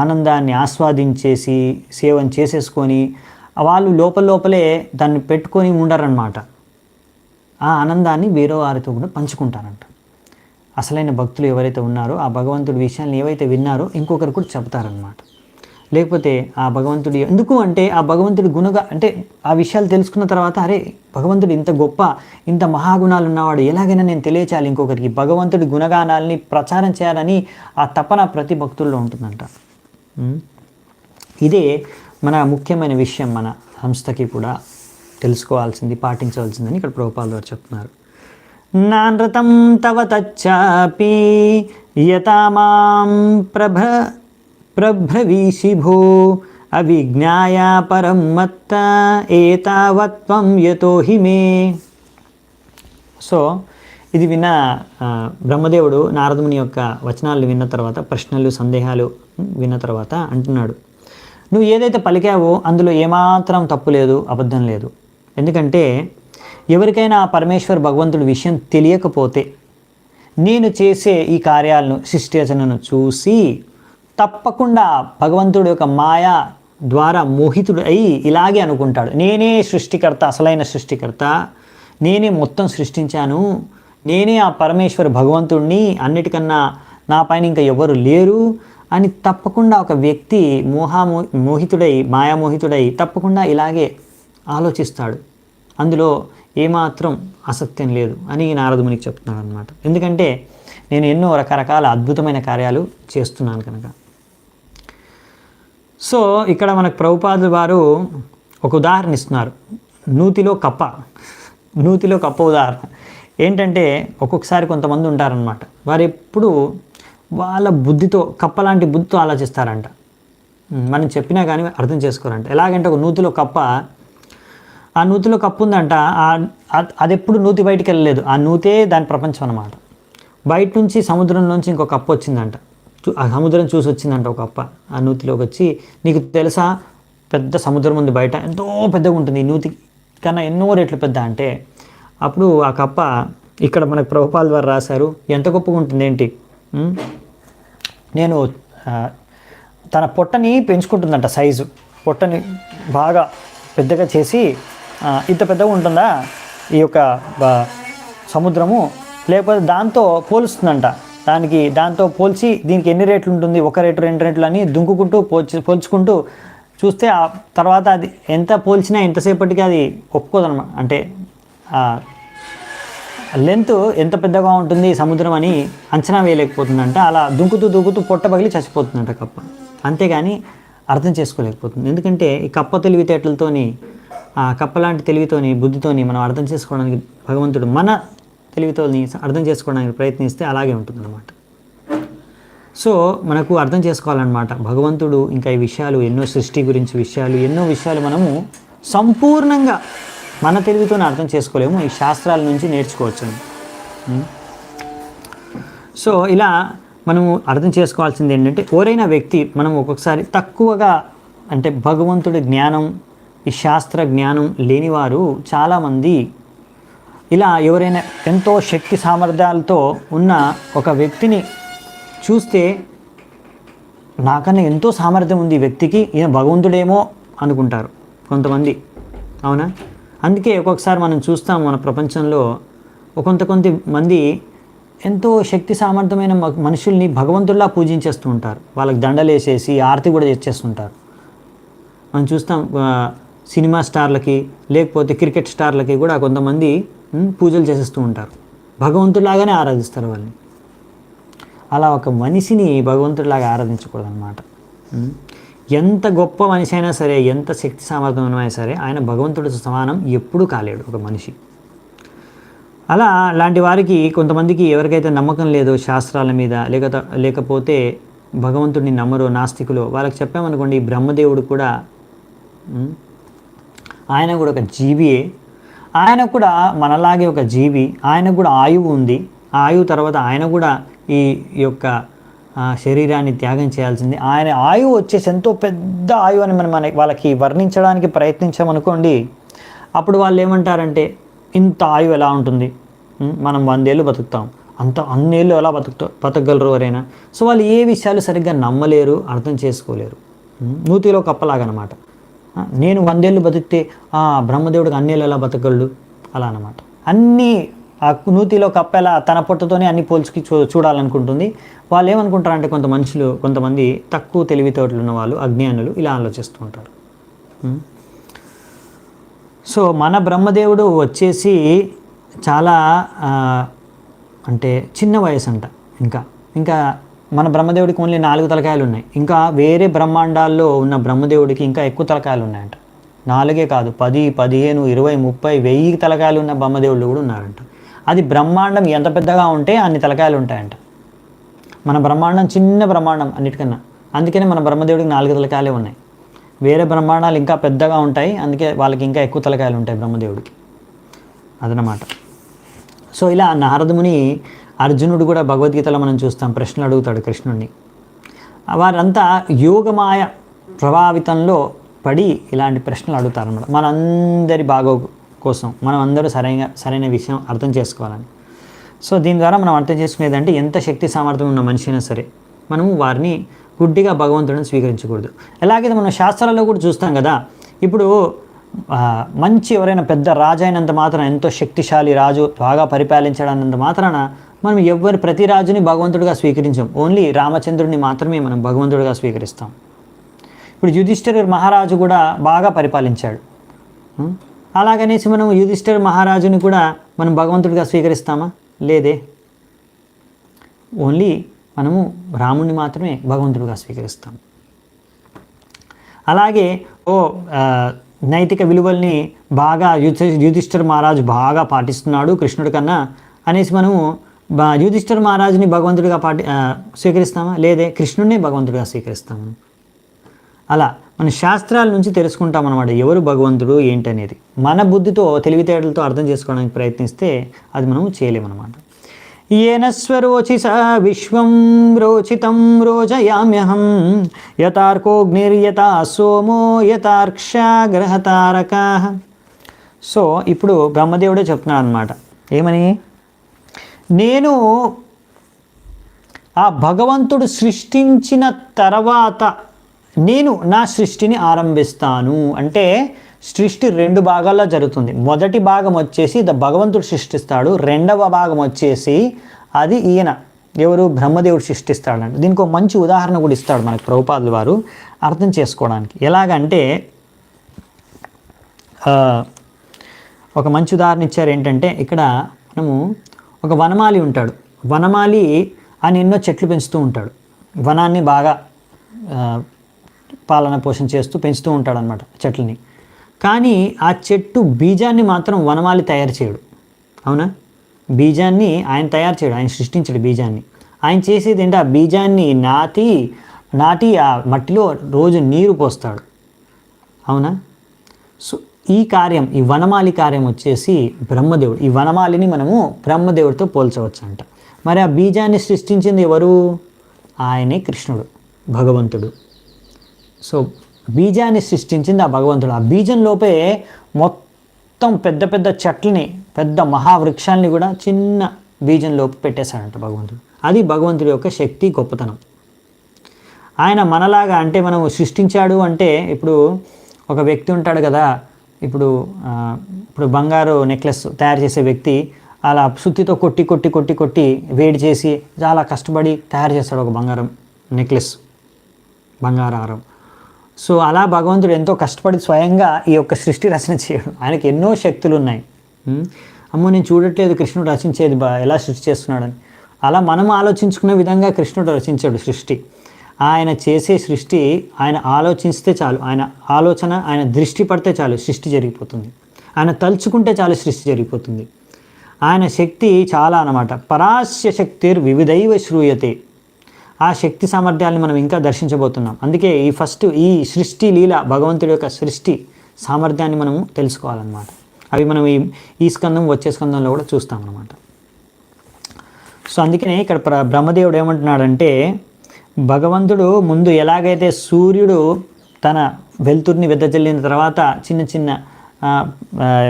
ఆనందాన్ని ఆస్వాదించేసి సేవను చేసేసుకొని వాళ్ళు లోపలే దాన్ని పెట్టుకొని ఉండరన్నమాట. ఆ ఆనందాన్ని వేరే వారితో కూడా పంచుకుంటారంట. అసలైన భక్తులు ఎవరైతే ఉన్నారో ఆ భగవంతుడి విషయాన్ని ఏవైతే విన్నారో ఇంకొకరు కూడా చెప్తారనమాట. లేకపోతే ఆ భగవంతుడి ఎందుకు అంటే ఆ భగవంతుడి అంటే ఆ విషయాలు తెలుసుకున్న తర్వాత అరే భగవంతుడు ఇంత గొప్ప ఇంత మహాగుణాలు ఉన్నవాడు, ఎలాగైనా నేను తెలియచేయాలి ఇంకొకరికి, భగవంతుడి గుణగానాల్ని ప్రచారం చేయాలని ఆ తపన ప్రతి భక్తుల్లో ఉంటుందంట. ఇదే మన ముఖ్యమైన విషయం, మన సంస్థకి కూడా తెలుసుకోవాల్సింది, పాటించవలసిందని ఇక్కడ ప్రభుపాదుల వారు చెప్తున్నారు. నానృతం తవ తచ్చాపి యతా మాం ప్రభ్రవీషి భో అవిజ్ఞాయ పరం మత్త ఏతావత్వం యతోహి మే. సో ఇది విన్న బ్రహ్మదేవుడు నారదుని యొక్క వచనాలు విన్న తర్వాత, ప్రశ్నలు సందేహాలు విన్న తర్వాత అంటున్నాడు, నువ్వు ఏదైతే పలికావో అందులో ఏమాత్రం తప్పు లేదు, అబద్ధం లేదు. ఎందుకంటే ఎవరికైనా పరమేశ్వర్ భగవంతుడి విషయం తెలియకపోతే నేను చేసే ఈ కార్యాలను శిష్టేచనను చూసి తప్పకుండా భగవంతుడి యొక్క మాయా ద్వారా మోహితుడు అయి ఇలాగే అనుకుంటాడు, నేనే సృష్టికర్త, అసలైన సృష్టికర్త, నేనే మొత్తం సృష్టించాను, నేనే ఆ పరమేశ్వర భగవంతుడిని, అన్నిటికన్నా నా పైన ఇంకా ఎవరు లేరు అని తప్పకుండా ఒక వ్యక్తి మోహితుడై మాయామోహితుడై తప్పకుండా ఇలాగే ఆలోచిస్తాడు. అందులో ఏమాత్రం అసత్యం లేదు అని నారదునికి చెప్తున్నాడు అనమాట. ఎందుకంటే నేను ఎన్నో రకరకాల అద్భుతమైన కార్యాలు చేస్తున్నాను కనుక. సో ఇక్కడ మనకు ప్రభుపాదుల వారు ఒక ఉదాహరణ ఇస్తున్నారు, నూతిలో కప్ప ఉదాహరణ. ఏంటంటే ఒక్కొక్కసారి కొంతమంది ఉంటారనమాట, వారు ఎప్పుడు వాళ్ళ బుద్ధితో, కప్పలాంటి బుద్ధితో ఆలోచిస్తారంట. మనం చెప్పినా కానీ అర్థం చేసుకోరంట. ఎలాగంటే ఒక నూతిలో కప్ప, ఆ నూతిలో కప్పు ఉందంట, అది ఎప్పుడు నూతి బయటికి వెళ్ళలేదు, ఆ నూతే దాని ప్రపంచం అన్నమాట. బయట నుంచి సముద్రం నుంచి ఇంకో కప్ప వచ్చిందంట, ఆ సముద్రం చూసి వచ్చిందంట ఒక కప్ప, ఆ నూతిలోకి వచ్చి, నీకు తెలుసా పెద్ద సముద్రం ఉంది బయట, ఎంతో పెద్దగా ఉంటుంది, ఈ నూతి కన్నా ఎన్నో రెట్లు పెద్ద అంటే, అప్పుడు ఆ కప్ప ఇక్కడ మనకు ప్రభుపాదుల వారు రాశారు, ఎంత గొప్పగా ఉంటుంది ఏంటి, నేను తన పొట్టని పెంచుకుంటుందంట, సైజు పొట్టని బాగా పెద్దగా చేసి, ఇంత పెద్దగా ఉంటుందా ఈ యొక్క సముద్రము, లేకపోతే దాంతో పోలుస్తుందంట, దాంతో పోల్చి దీనికి ఎన్ని రేట్లు ఉంటుంది, 1 రేటు 2 రేట్లు అని దుంకుకుంటూ పోల్చుకుంటూ చూస్తే ఆ తర్వాత అది ఎంత పోల్చినా ఎంతసేపటికి అది ఒప్పుకోదన్నమాట. అంటే లెంత్ ఎంత పెద్దగా ఉంటుంది సముద్రం అని అంచనా వేయలేకపోతుందంట. అలా దుంకుతూ పొట్ట పగిలి చచ్చిపోతుందంట కప్ప. అంతేగాని అర్థం చేసుకోలేకపోతుంది. ఎందుకంటే ఈ కప్ప తెలివితేటలతోని, ఆ కప్పలాంటి తెలివితోని, బుద్ధితోని మనం అర్థం చేసుకోవడానికి భగవంతుడు మన తెలివితోని అర్థం చేసుకోవడానికి ప్రయత్నిస్తే అలాగే ఉంటుందన్నమాట. సో మనకు అర్థం చేసుకోవాలన్నమాట భగవంతుడు ఇంకా ఈ విషయాలు, ఎన్నో సృష్టి గురించి ఎన్నో విషయాలు మనము సంపూర్ణంగా మన తెలివితోనే అర్థం చేసుకోలేము, ఈ శాస్త్రాల నుంచి నేర్చుకోవచ్చు. సో ఇలా మనము అర్థం చేసుకోవాల్సింది ఏంటంటే, ఎవరైనా వ్యక్తి మనం ఒక్కొక్కసారి తక్కువగా, అంటే భగవంతుడి జ్ఞానం, ఈ శాస్త్ర జ్ఞానం లేనివారు చాలామంది ఇలా ఎవరైనా ఎంతో శక్తి సామర్థ్యాలతో ఉన్న ఒక వ్యక్తిని చూస్తే, నాకన్నా ఎంతో సామర్థ్యం ఉంది ఈ వ్యక్తికి, ఈయన భగవంతుడేమో అనుకుంటారు కొంతమంది, అవునా? అందుకే ఒక్కొక్కసారి మనం చూస్తాం మన ప్రపంచంలో కొంతమంది ఎంతో శక్తి సామర్థ్యమైన మనుషుల్ని భగవంతుల్లా పూజించేస్తూ ఉంటారు, వాళ్ళకి దండలేసేసి ఆరతి కూడా చేస్తుంటారు. మనం చూస్తాం సినిమా స్టార్లకి, లేకపోతే క్రికెట్ స్టార్లకి కూడా కొంతమంది పూజలు చేసేస్తూ ఉంటారు, భగవంతుడిలాగానే ఆరాధిస్తారు వాళ్ళని. అలా ఒక మనిషిని భగవంతుడిలాగా ఆరాధించకూడదు అన్నమాట. ఎంత గొప్ప మనిషి అయినా సరే, ఎంత శక్తి సామర్థ్యమైనా సరే, ఆయన భగవంతుడితో సమానం ఎప్పుడూ కాలేడు ఒక మనిషి. అలా లాంటి వారికి, కొంతమందికి ఎవరికైతే నమ్మకం లేదో శాస్త్రాల మీద, లేకపోతే భగవంతుడిని నమ్మరో, నాస్తికులో, వాళ్ళకి చెప్పామనుకోండి, బ్రహ్మదేవుడు కూడా ఆయన కూడా ఒక జీవియే, ఆయన కూడా మనలాగే ఒక జీవి, ఆయనకు కూడా ఆయువు ఉంది, ఆ ఆయువు తర్వాత ఆయన కూడా ఈ యొక్క శరీరాన్ని త్యాగం చేయాల్సింది. ఆయన ఆయువు వచ్చేసి ఎంతో పెద్ద ఆయువు అని మనం వాళ్ళకి వర్ణించడానికి ప్రయత్నించామనుకోండి, అప్పుడు వాళ్ళు ఏమంటారంటే, ఇంత ఆయువు ఎలా ఉంటుంది, మనం 100 ఏళ్ళు బతుకుతాం, అన్నేళ్ళు ఎలా బతకగలరు ఎవరైనా? సో వాళ్ళు ఏ విషయాలు సరిగ్గా నమ్మలేరు, అర్థం చేసుకోలేరు. నూతిలో కప్పలాగనమాట. నేను 100 ఏళ్ళు బతికితే బ్రహ్మదేవుడికి అన్నేళ్ళు ఎలా బతకగలడు, అలా అనమాట. అన్నీ ఆ నూతిలో కప్పెలా తన పొట్టతోనే అన్ని పోల్చుకి చూడాలనుకుంటుంది. వాళ్ళు ఏమనుకుంటారంటే కొంతమంది తక్కువ తెలివితేటలు ఉన్న వాళ్ళు, అజ్ఞానులు ఇలా ఆలోచిస్తూ ఉంటారు. సో మన బ్రహ్మదేవుడు వచ్చేసి చాలా అంటే చిన్న వయసు అంట. ఇంకా మన బ్రహ్మదేవుడికి ఓన్లీ 4 తలకాయలు ఉన్నాయి. ఇంకా వేరే బ్రహ్మాండాల్లో ఉన్న బ్రహ్మదేవుడికి ఇంకా ఎక్కువ తలకాయలు ఉన్నాయంట. 4 కాదు, 10, 15, 20, 30, 1000 తలకాయలు ఉన్న బ్రహ్మదేవుళ్ళు కూడా ఉన్నారంట. అది బ్రహ్మాండం ఎంత పెద్దగా ఉంటే అన్ని తలకాయలు ఉంటాయంట. మన బ్రహ్మాండం చిన్న బ్రహ్మాండం అన్నిటికన్నా, అందుకనే మన బ్రహ్మదేవుడికి 4 తలకాయలే ఉన్నాయి. వేరే బ్రహ్మాండాలు ఇంకా పెద్దగా ఉంటాయి, అందుకే వాళ్ళకి ఇంకా ఎక్కువ తలకాయలు ఉంటాయి బ్రహ్మదేవుడికి. అదనమాట. సో ఇలా నారదముని, అర్జునుడు కూడా భగవద్గీతలో మనం చూస్తాం, ప్రశ్నలు అడుగుతాడు కృష్ణుడిని. వారంతా యోగమాయ ప్రభావితంలో పడి ఇలాంటి ప్రశ్నలు అడుగుతారన్నమాట. మనందరి బాగో కోసం మనం అందరూ సరైన విషయం అర్థం చేసుకోవాలని. సో దీని ద్వారా మనం అర్థం చేసుకునేదంటే ఎంత శక్తి సామర్థ్యం ఉన్న మనిషి అయినా సరే మనము వారిని గుడ్డిగా భగవంతుడిని స్వీకరించకూడదు. ఎలాగైతే మనం శాస్త్రాల్లో కూడా చూస్తాం కదా, ఇప్పుడు మంచి ఎవరైనా పెద్ద రాజు అయినంత మాత్రాన, ఎంతో శక్తిశాలి రాజు బాగా పరిపాలించడానంత మాత్రాన మనం ప్రతి రాజుని భగవంతుడిగా స్వీకరించాం. ఓన్లీ రామచంద్రుడిని మాత్రమే మనం భగవంతుడిగా స్వీకరిస్తాం. ఇప్పుడు యుధిష్ఠిర మహారాజు కూడా బాగా పరిపాలించాడు. అలాగనేసి మనం యుధిష్ఠిర మహారాజుని కూడా మనం భగవంతుడిగా స్వీకరిస్తామా? లేదే. ఓన్లీ మనము రాముడిని మాత్రమే భగవంతుడిగా స్వీకరిస్తాం. అలాగే నైతిక విలువల్ని బాగా యుధిష్ఠిర మహారాజు బాగా పాటిస్తున్నాడు కృష్ణుడి కన్నా అనేసి మనము యుధిష్ఠిర మహారాజుని భగవంతుడిగా స్వీకరిస్తామా? లేదే. కృష్ణుడినే భగవంతుడిగా స్వీకరిస్తాము. అలా మన శాస్త్రాల నుంచి తెలుసుకుంటాం అన్నమాట ఎవరు భగవంతుడు ఏంటనేది. మన బుద్ధితో తెలివితేటలతో అర్థం చేసుకోవడానికి ప్రయత్నిస్తే అది మనం చేయలేమన్నమాట. येन स्वरोचिषा विश्वं रोचितं रोजयाम्यहं यथार्कोऽग्निर्यथा सोमो यथार्क्षाग्रहतारकाः. సో ఇప్పుడు బ్రహ్మదేవుడే చెప్తున్నాడు అన్నమాట. ఏమని? నేను ఆ భగవంతుడు సృష్టించిన తర్వాత నేను నా సృష్టిని ఆరంభిస్తాను. అంటే సృష్టి 2 భాగాల్లో జరుగుతుంది. మొదటి భాగం వచ్చేసి భగవంతుడు సృష్టిస్తాడు, రెండవ భాగం వచ్చేసి అది ఎవరు బ్రహ్మదేవుడు సృష్టిస్తాడంట. దీనికి ఒక మంచి ఉదాహరణ కూడా ఇస్తాడు మనకు ప్రభుపాదులు వారు అర్థం చేసుకోవడానికి. ఎలాగంటే ఒక మంచి ఉదాహరణ ఇచ్చారు. ఏంటంటే ఇక్కడ మనము ఒక వనమాలి ఉంటాడు. వనమాలి ఆయన ఎన్నో చెట్లు పెంచుతూ ఉంటాడు. వనాన్ని బాగా పాలన పోషణ చేస్తూ పెంచుతూ ఉంటాడు అన్నమాట చెట్లని. కానీ ఆ చెట్టు బీజాన్ని మాత్రం వనమాలి తయారు చేయడు. అవునా? బీజాన్ని ఆయన తయారు చేయడు, ఆయన సృష్టించడు బీజాన్ని. ఆయన చేసేది ఏంటి? ఆ బీజాన్ని నాటి ఆ మట్టిలో రోజు నీరు పోస్తాడు. అవునా? సో ఈ వనమాలి కార్యం వచ్చేసి బ్రహ్మదేవుడు. ఈ వనమాలిని మనము బ్రహ్మదేవుడితో పోల్చవచ్చు అంట. మరి ఆ బీజాన్ని సృష్టించింది ఎవరు? ఆయనే కృష్ణుడు, భగవంతుడు. సో బీజాన్ని సృష్టించింది ఆ భగవంతుడు. ఆ బీజం లోపే మొత్తం పెద్ద పెద్ద చెట్లని, పెద్ద మహావృక్షాలని కూడా చిన్న బీజం లోపు పెట్టేశాడంట భగవంతుడు. అది భగవంతుడి యొక్క శక్తి, గొప్పతనం. ఆయన మనలాగా అంటే మనం సృష్టించాడు అంటే ఇప్పుడు ఒక వ్యక్తి ఉంటాడు కదా, ఇప్పుడు బంగారు నెక్లెస్ తయారు చేసే వ్యక్తి అలా సుత్తితో కొట్టి వేడి చేసి చాలా కష్టపడి తయారు చేస్తాడు ఒక బంగారం నెక్లెస్, బంగారం. సో అలా భగవంతుడు ఎంతో కష్టపడి స్వయంగా ఈ యొక్క సృష్టి రచన చేయడు. ఆయనకి ఎన్నో శక్తులు ఉన్నాయి. అమ్మో నేను చూడట్లేదు కృష్ణుడు రచించేది ఎలా సృష్టి చేస్తున్నాడని. అలా మనం ఆలోచించుకునే విధంగా కృష్ణుడు రచించాడు సృష్టి. ఆయన చేసే సృష్టి ఆయన ఆలోచిస్తే చాలు, ఆయన ఆలోచన, ఆయన దృష్టి పడితే చాలు సృష్టి జరిగిపోతుంది. ఆయన తలుచుకుంటే చాలు సృష్టి జరిగిపోతుంది. ఆయన శక్తి చాలా అన్నమాట. పరాస్య శక్తిర్ వివిధైవ శ్రూయతే. ఆ శక్తి సామర్థ్యాన్ని మనం ఇంకా దర్శించబోతున్నాం. అందుకే ఈ సృష్టి లీల, భగవంతుడి యొక్క సృష్టి సామర్థ్యాన్ని మనము తెలుసుకోవాలన్నమాట. అవి మనం ఈ స్కందం వచ్చే స్కందంలో కూడా చూస్తాం అన్నమాట. సో అందుకనే ఇక్కడ బ్రహ్మదేవుడు ఏమంటున్నాడంటే, భగవంతుడు ముందు ఎలాగైతే సూర్యుడు తన వెలుతురిని వెదజల్లిన తర్వాత చిన్న చిన్న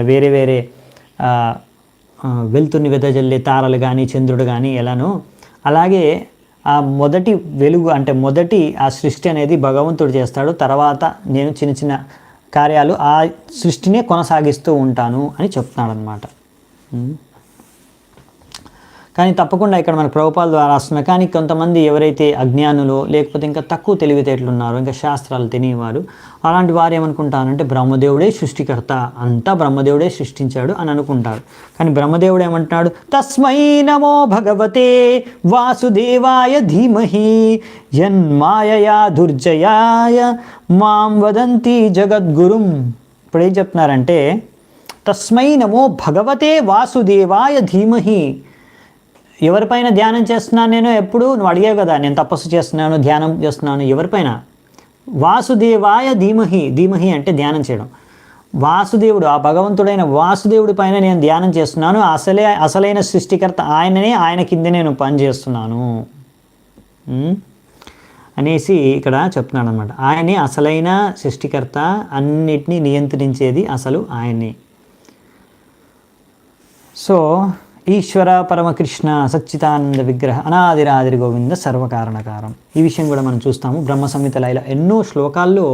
వేరే వెలుతురిని వెదజల్లే తారలు కానీ చంద్రుడు కానీ ఎలానో, అలాగే ఆ మొదటి వెలుగు అంటే మొదటి ఆ సృష్టి అనేది భగవంతుడు చేస్తాడు. తర్వాత నేను చిన్న చిన్న కార్యాలు ఆ సృష్టినే కొనసాగిస్తూ ఉంటాను అని చెప్తున్నాడు అన్నమాట. కానీ తప్పకుండా ఇక్కడ మన ప్రభుపాల ద్వారా వస్తున్నారు. కానీ కొంతమంది ఎవరైతే అజ్ఞానులో లేకపోతే ఇంకా తక్కువ తెలివితేటలు ఉన్నారో, ఇంకా శాస్త్రాలు తెలియవారు, అలాంటి వారు ఏమనుకుంటారంటే బ్రహ్మదేవుడే సృష్టికర్త, అంతా బ్రహ్మదేవుడే సృష్టించాడు అని అనుకుంటారు. కానీ బ్రహ్మదేవుడు ఏమంటున్నాడు, తస్మై నమో భగవతే వాసుదేవాయ ధీమహి యన్మాయయా దుర్జయాయ మాం వదంతి జగద్గురుం. ఇప్పుడు ఏం చెప్తున్నారంటే తస్మై నమో భగవతే వాసుదేవాయ ధీమహి. ఎవరిపైన ధ్యానం చేస్తున్నాను నేను? ఎప్పుడు నువ్వు అడిగావు కదా, నేను తపస్సు చేస్తున్నాను, ధ్యానం చేస్తున్నాను. ఎవరిపైన? వాసుదేవాయ ధీమహి. ధీమహి అంటే ధ్యానం చేయడం. వాసుదేవుడు, ఆ భగవంతుడైన వాసుదేవుడి పైన నేను ధ్యానం చేస్తున్నాను. అసలైన సృష్టికర్త ఆయననే, ఆయన కింద నేను పనిచేస్తున్నాను అనేసి ఇక్కడ చెప్తున్నాడు అనమాట. ఆయనే అసలైన సృష్టికర్త, అన్నిటినీ నియంత్రించేది అసలు ఆయనే. సో ఈశ్వర పరమకృష్ణ సచ్చిదానంద విగ్రహ అనాదిరాదిరి గోవింద సర్వకారణకారం. ఈ విషయం కూడా మనం చూస్తాము బ్రహ్మ సంహితలో. ఇలా ఎన్నో శ్లోకాల్లో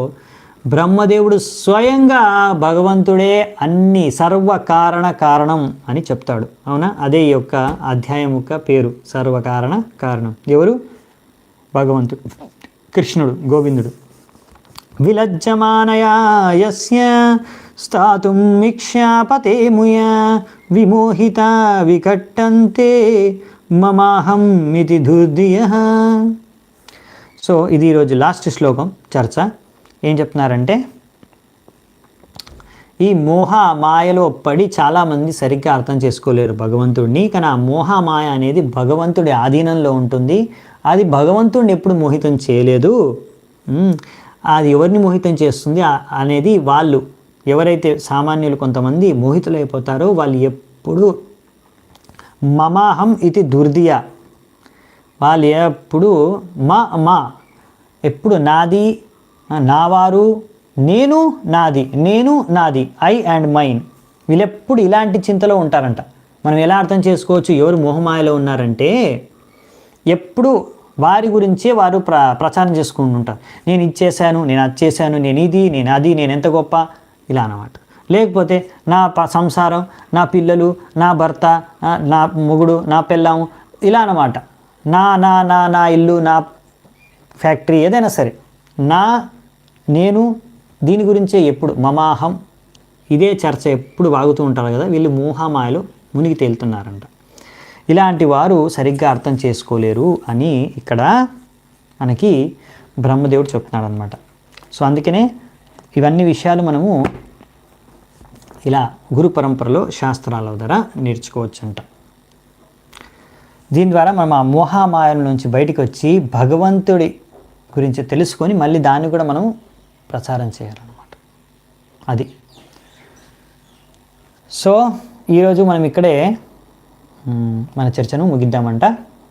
బ్రహ్మదేవుడు స్వయంగా భగవంతుడే అన్ని సర్వకారణ కారణం అని చెప్తాడు. అవునా? అదే ఈ యొక్క అధ్యాయం యొక్క పేరు, సర్వకారణ కారణం. ఎవరు? భగవంతుడు, కృష్ణుడు, గోవిందుడు. విలజ్జమానయా యస్య స్థాతుం ఇక్ష్యాపతే ముయ విమోహిత వికట్టంతే మమాహం ఇతి ధుర్దియః. సో ఇది ఈరోజు లాస్ట్ శ్లోకం చర్చ. ఏం చెప్తున్నారంటే ఈ మోహ మాయలో పడి చాలామంది సరిగ్గా అర్థం చేసుకోలేరు భగవంతుడిని. కానీ ఆ మోహ మాయ అనేది భగవంతుడి ఆధీనంలో ఉంటుంది. అది భగవంతుడిని ఎప్పుడు మోహితం చేయలేదు. అది ఎవరిని మోహితం చేస్తుంది అనేది వాళ్ళు ఎవరైతే సామాన్యులు కొంతమంది మోహితులైపోతారో వాళ్ళు ఎప్పుడు మమాహం ఇది దుర్దియ, వాళ్ళు ఎప్పుడు మా ఎప్పుడు నాది, నావారు, నేను నాది, నేను నాది, ఐ అండ్ మైన్. వీళ్ళెప్పుడు ఇలాంటి చింతలో ఉంటారంట. మనం ఎలా అర్థం చేసుకోవచ్చు ఎవరు మోహమాయలో ఉన్నారంటే ఎప్పుడు వారి గురించే వారు ప్రచారం చేసుకుంటుంటారు. నేను ఇచ్చేసాను, నేను అది చేశాను, నేను ఇది, నేను అది, నేను ఎంత గొప్ప, ఇలా అన్నమాట. లేకపోతే నా సంసారం, నా పిల్లలు, నా భర్త, నా మొగుడు, నా పెళ్ళాం, ఇలా అన్నమాట. నా నా నా నా ఇల్లు, నా ఫ్యాక్టరీ, ఏదైనా సరే నేను దీని గురించే ఎప్పుడు మమాహం, ఇదే చర్చ ఎప్పుడు వాగుతూ ఉంటారు కదా. వీళ్ళు మోహమాయలో మునిగి తేలుతున్నారంట. ఇలాంటి వారు సరిగ్గా అర్థం చేసుకోలేరు అని ఇక్కడ మనకి బ్రహ్మదేవుడు చెప్తున్నాడు అనమాట. సో అందుకనే ఇవన్నీ విషయాలు మనము ఇలా గురు పరంపరలో శాస్త్రాల ద్వారా నేర్చుకోవచ్చు అంట. దీని ద్వారా మనం ఆ మోహమాయల నుంచి బయటికి వచ్చి భగవంతుడి గురించి తెలుసుకొని మళ్ళీ దాన్ని కూడా మనం ప్రచారం చేయాలన్నమాట. అది. సో ఈరోజు మనం ఇక్కడే మన చర్చను ముగిద్దామంట.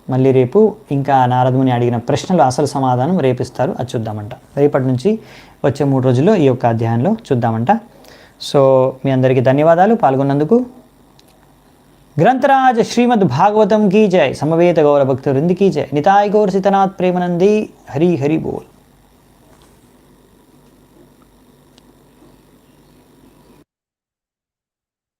మళ్ళీ రేపు ఇంకా నారదముని అడిగిన ప్రశ్నలు అసలు సమాధానం రేపిస్తారు, అది చూద్దామంట. రేపటి నుంచి వచ్చే 3 రోజుల్లో ఈ యొక్క అధ్యాయంలో చూద్దామంట. సో మీ అందరికీ ధన్యవాదాలు పాల్గొన్నందుకు. గ్రంథరాజ్ శ్రీమద్ భాగవతం కీ జై, సమవేత గౌర భక్త వృంది కీ జై, నితాయ్ గౌర సితనాథ్ ప్రేమనంది. హరి హరి బోల్.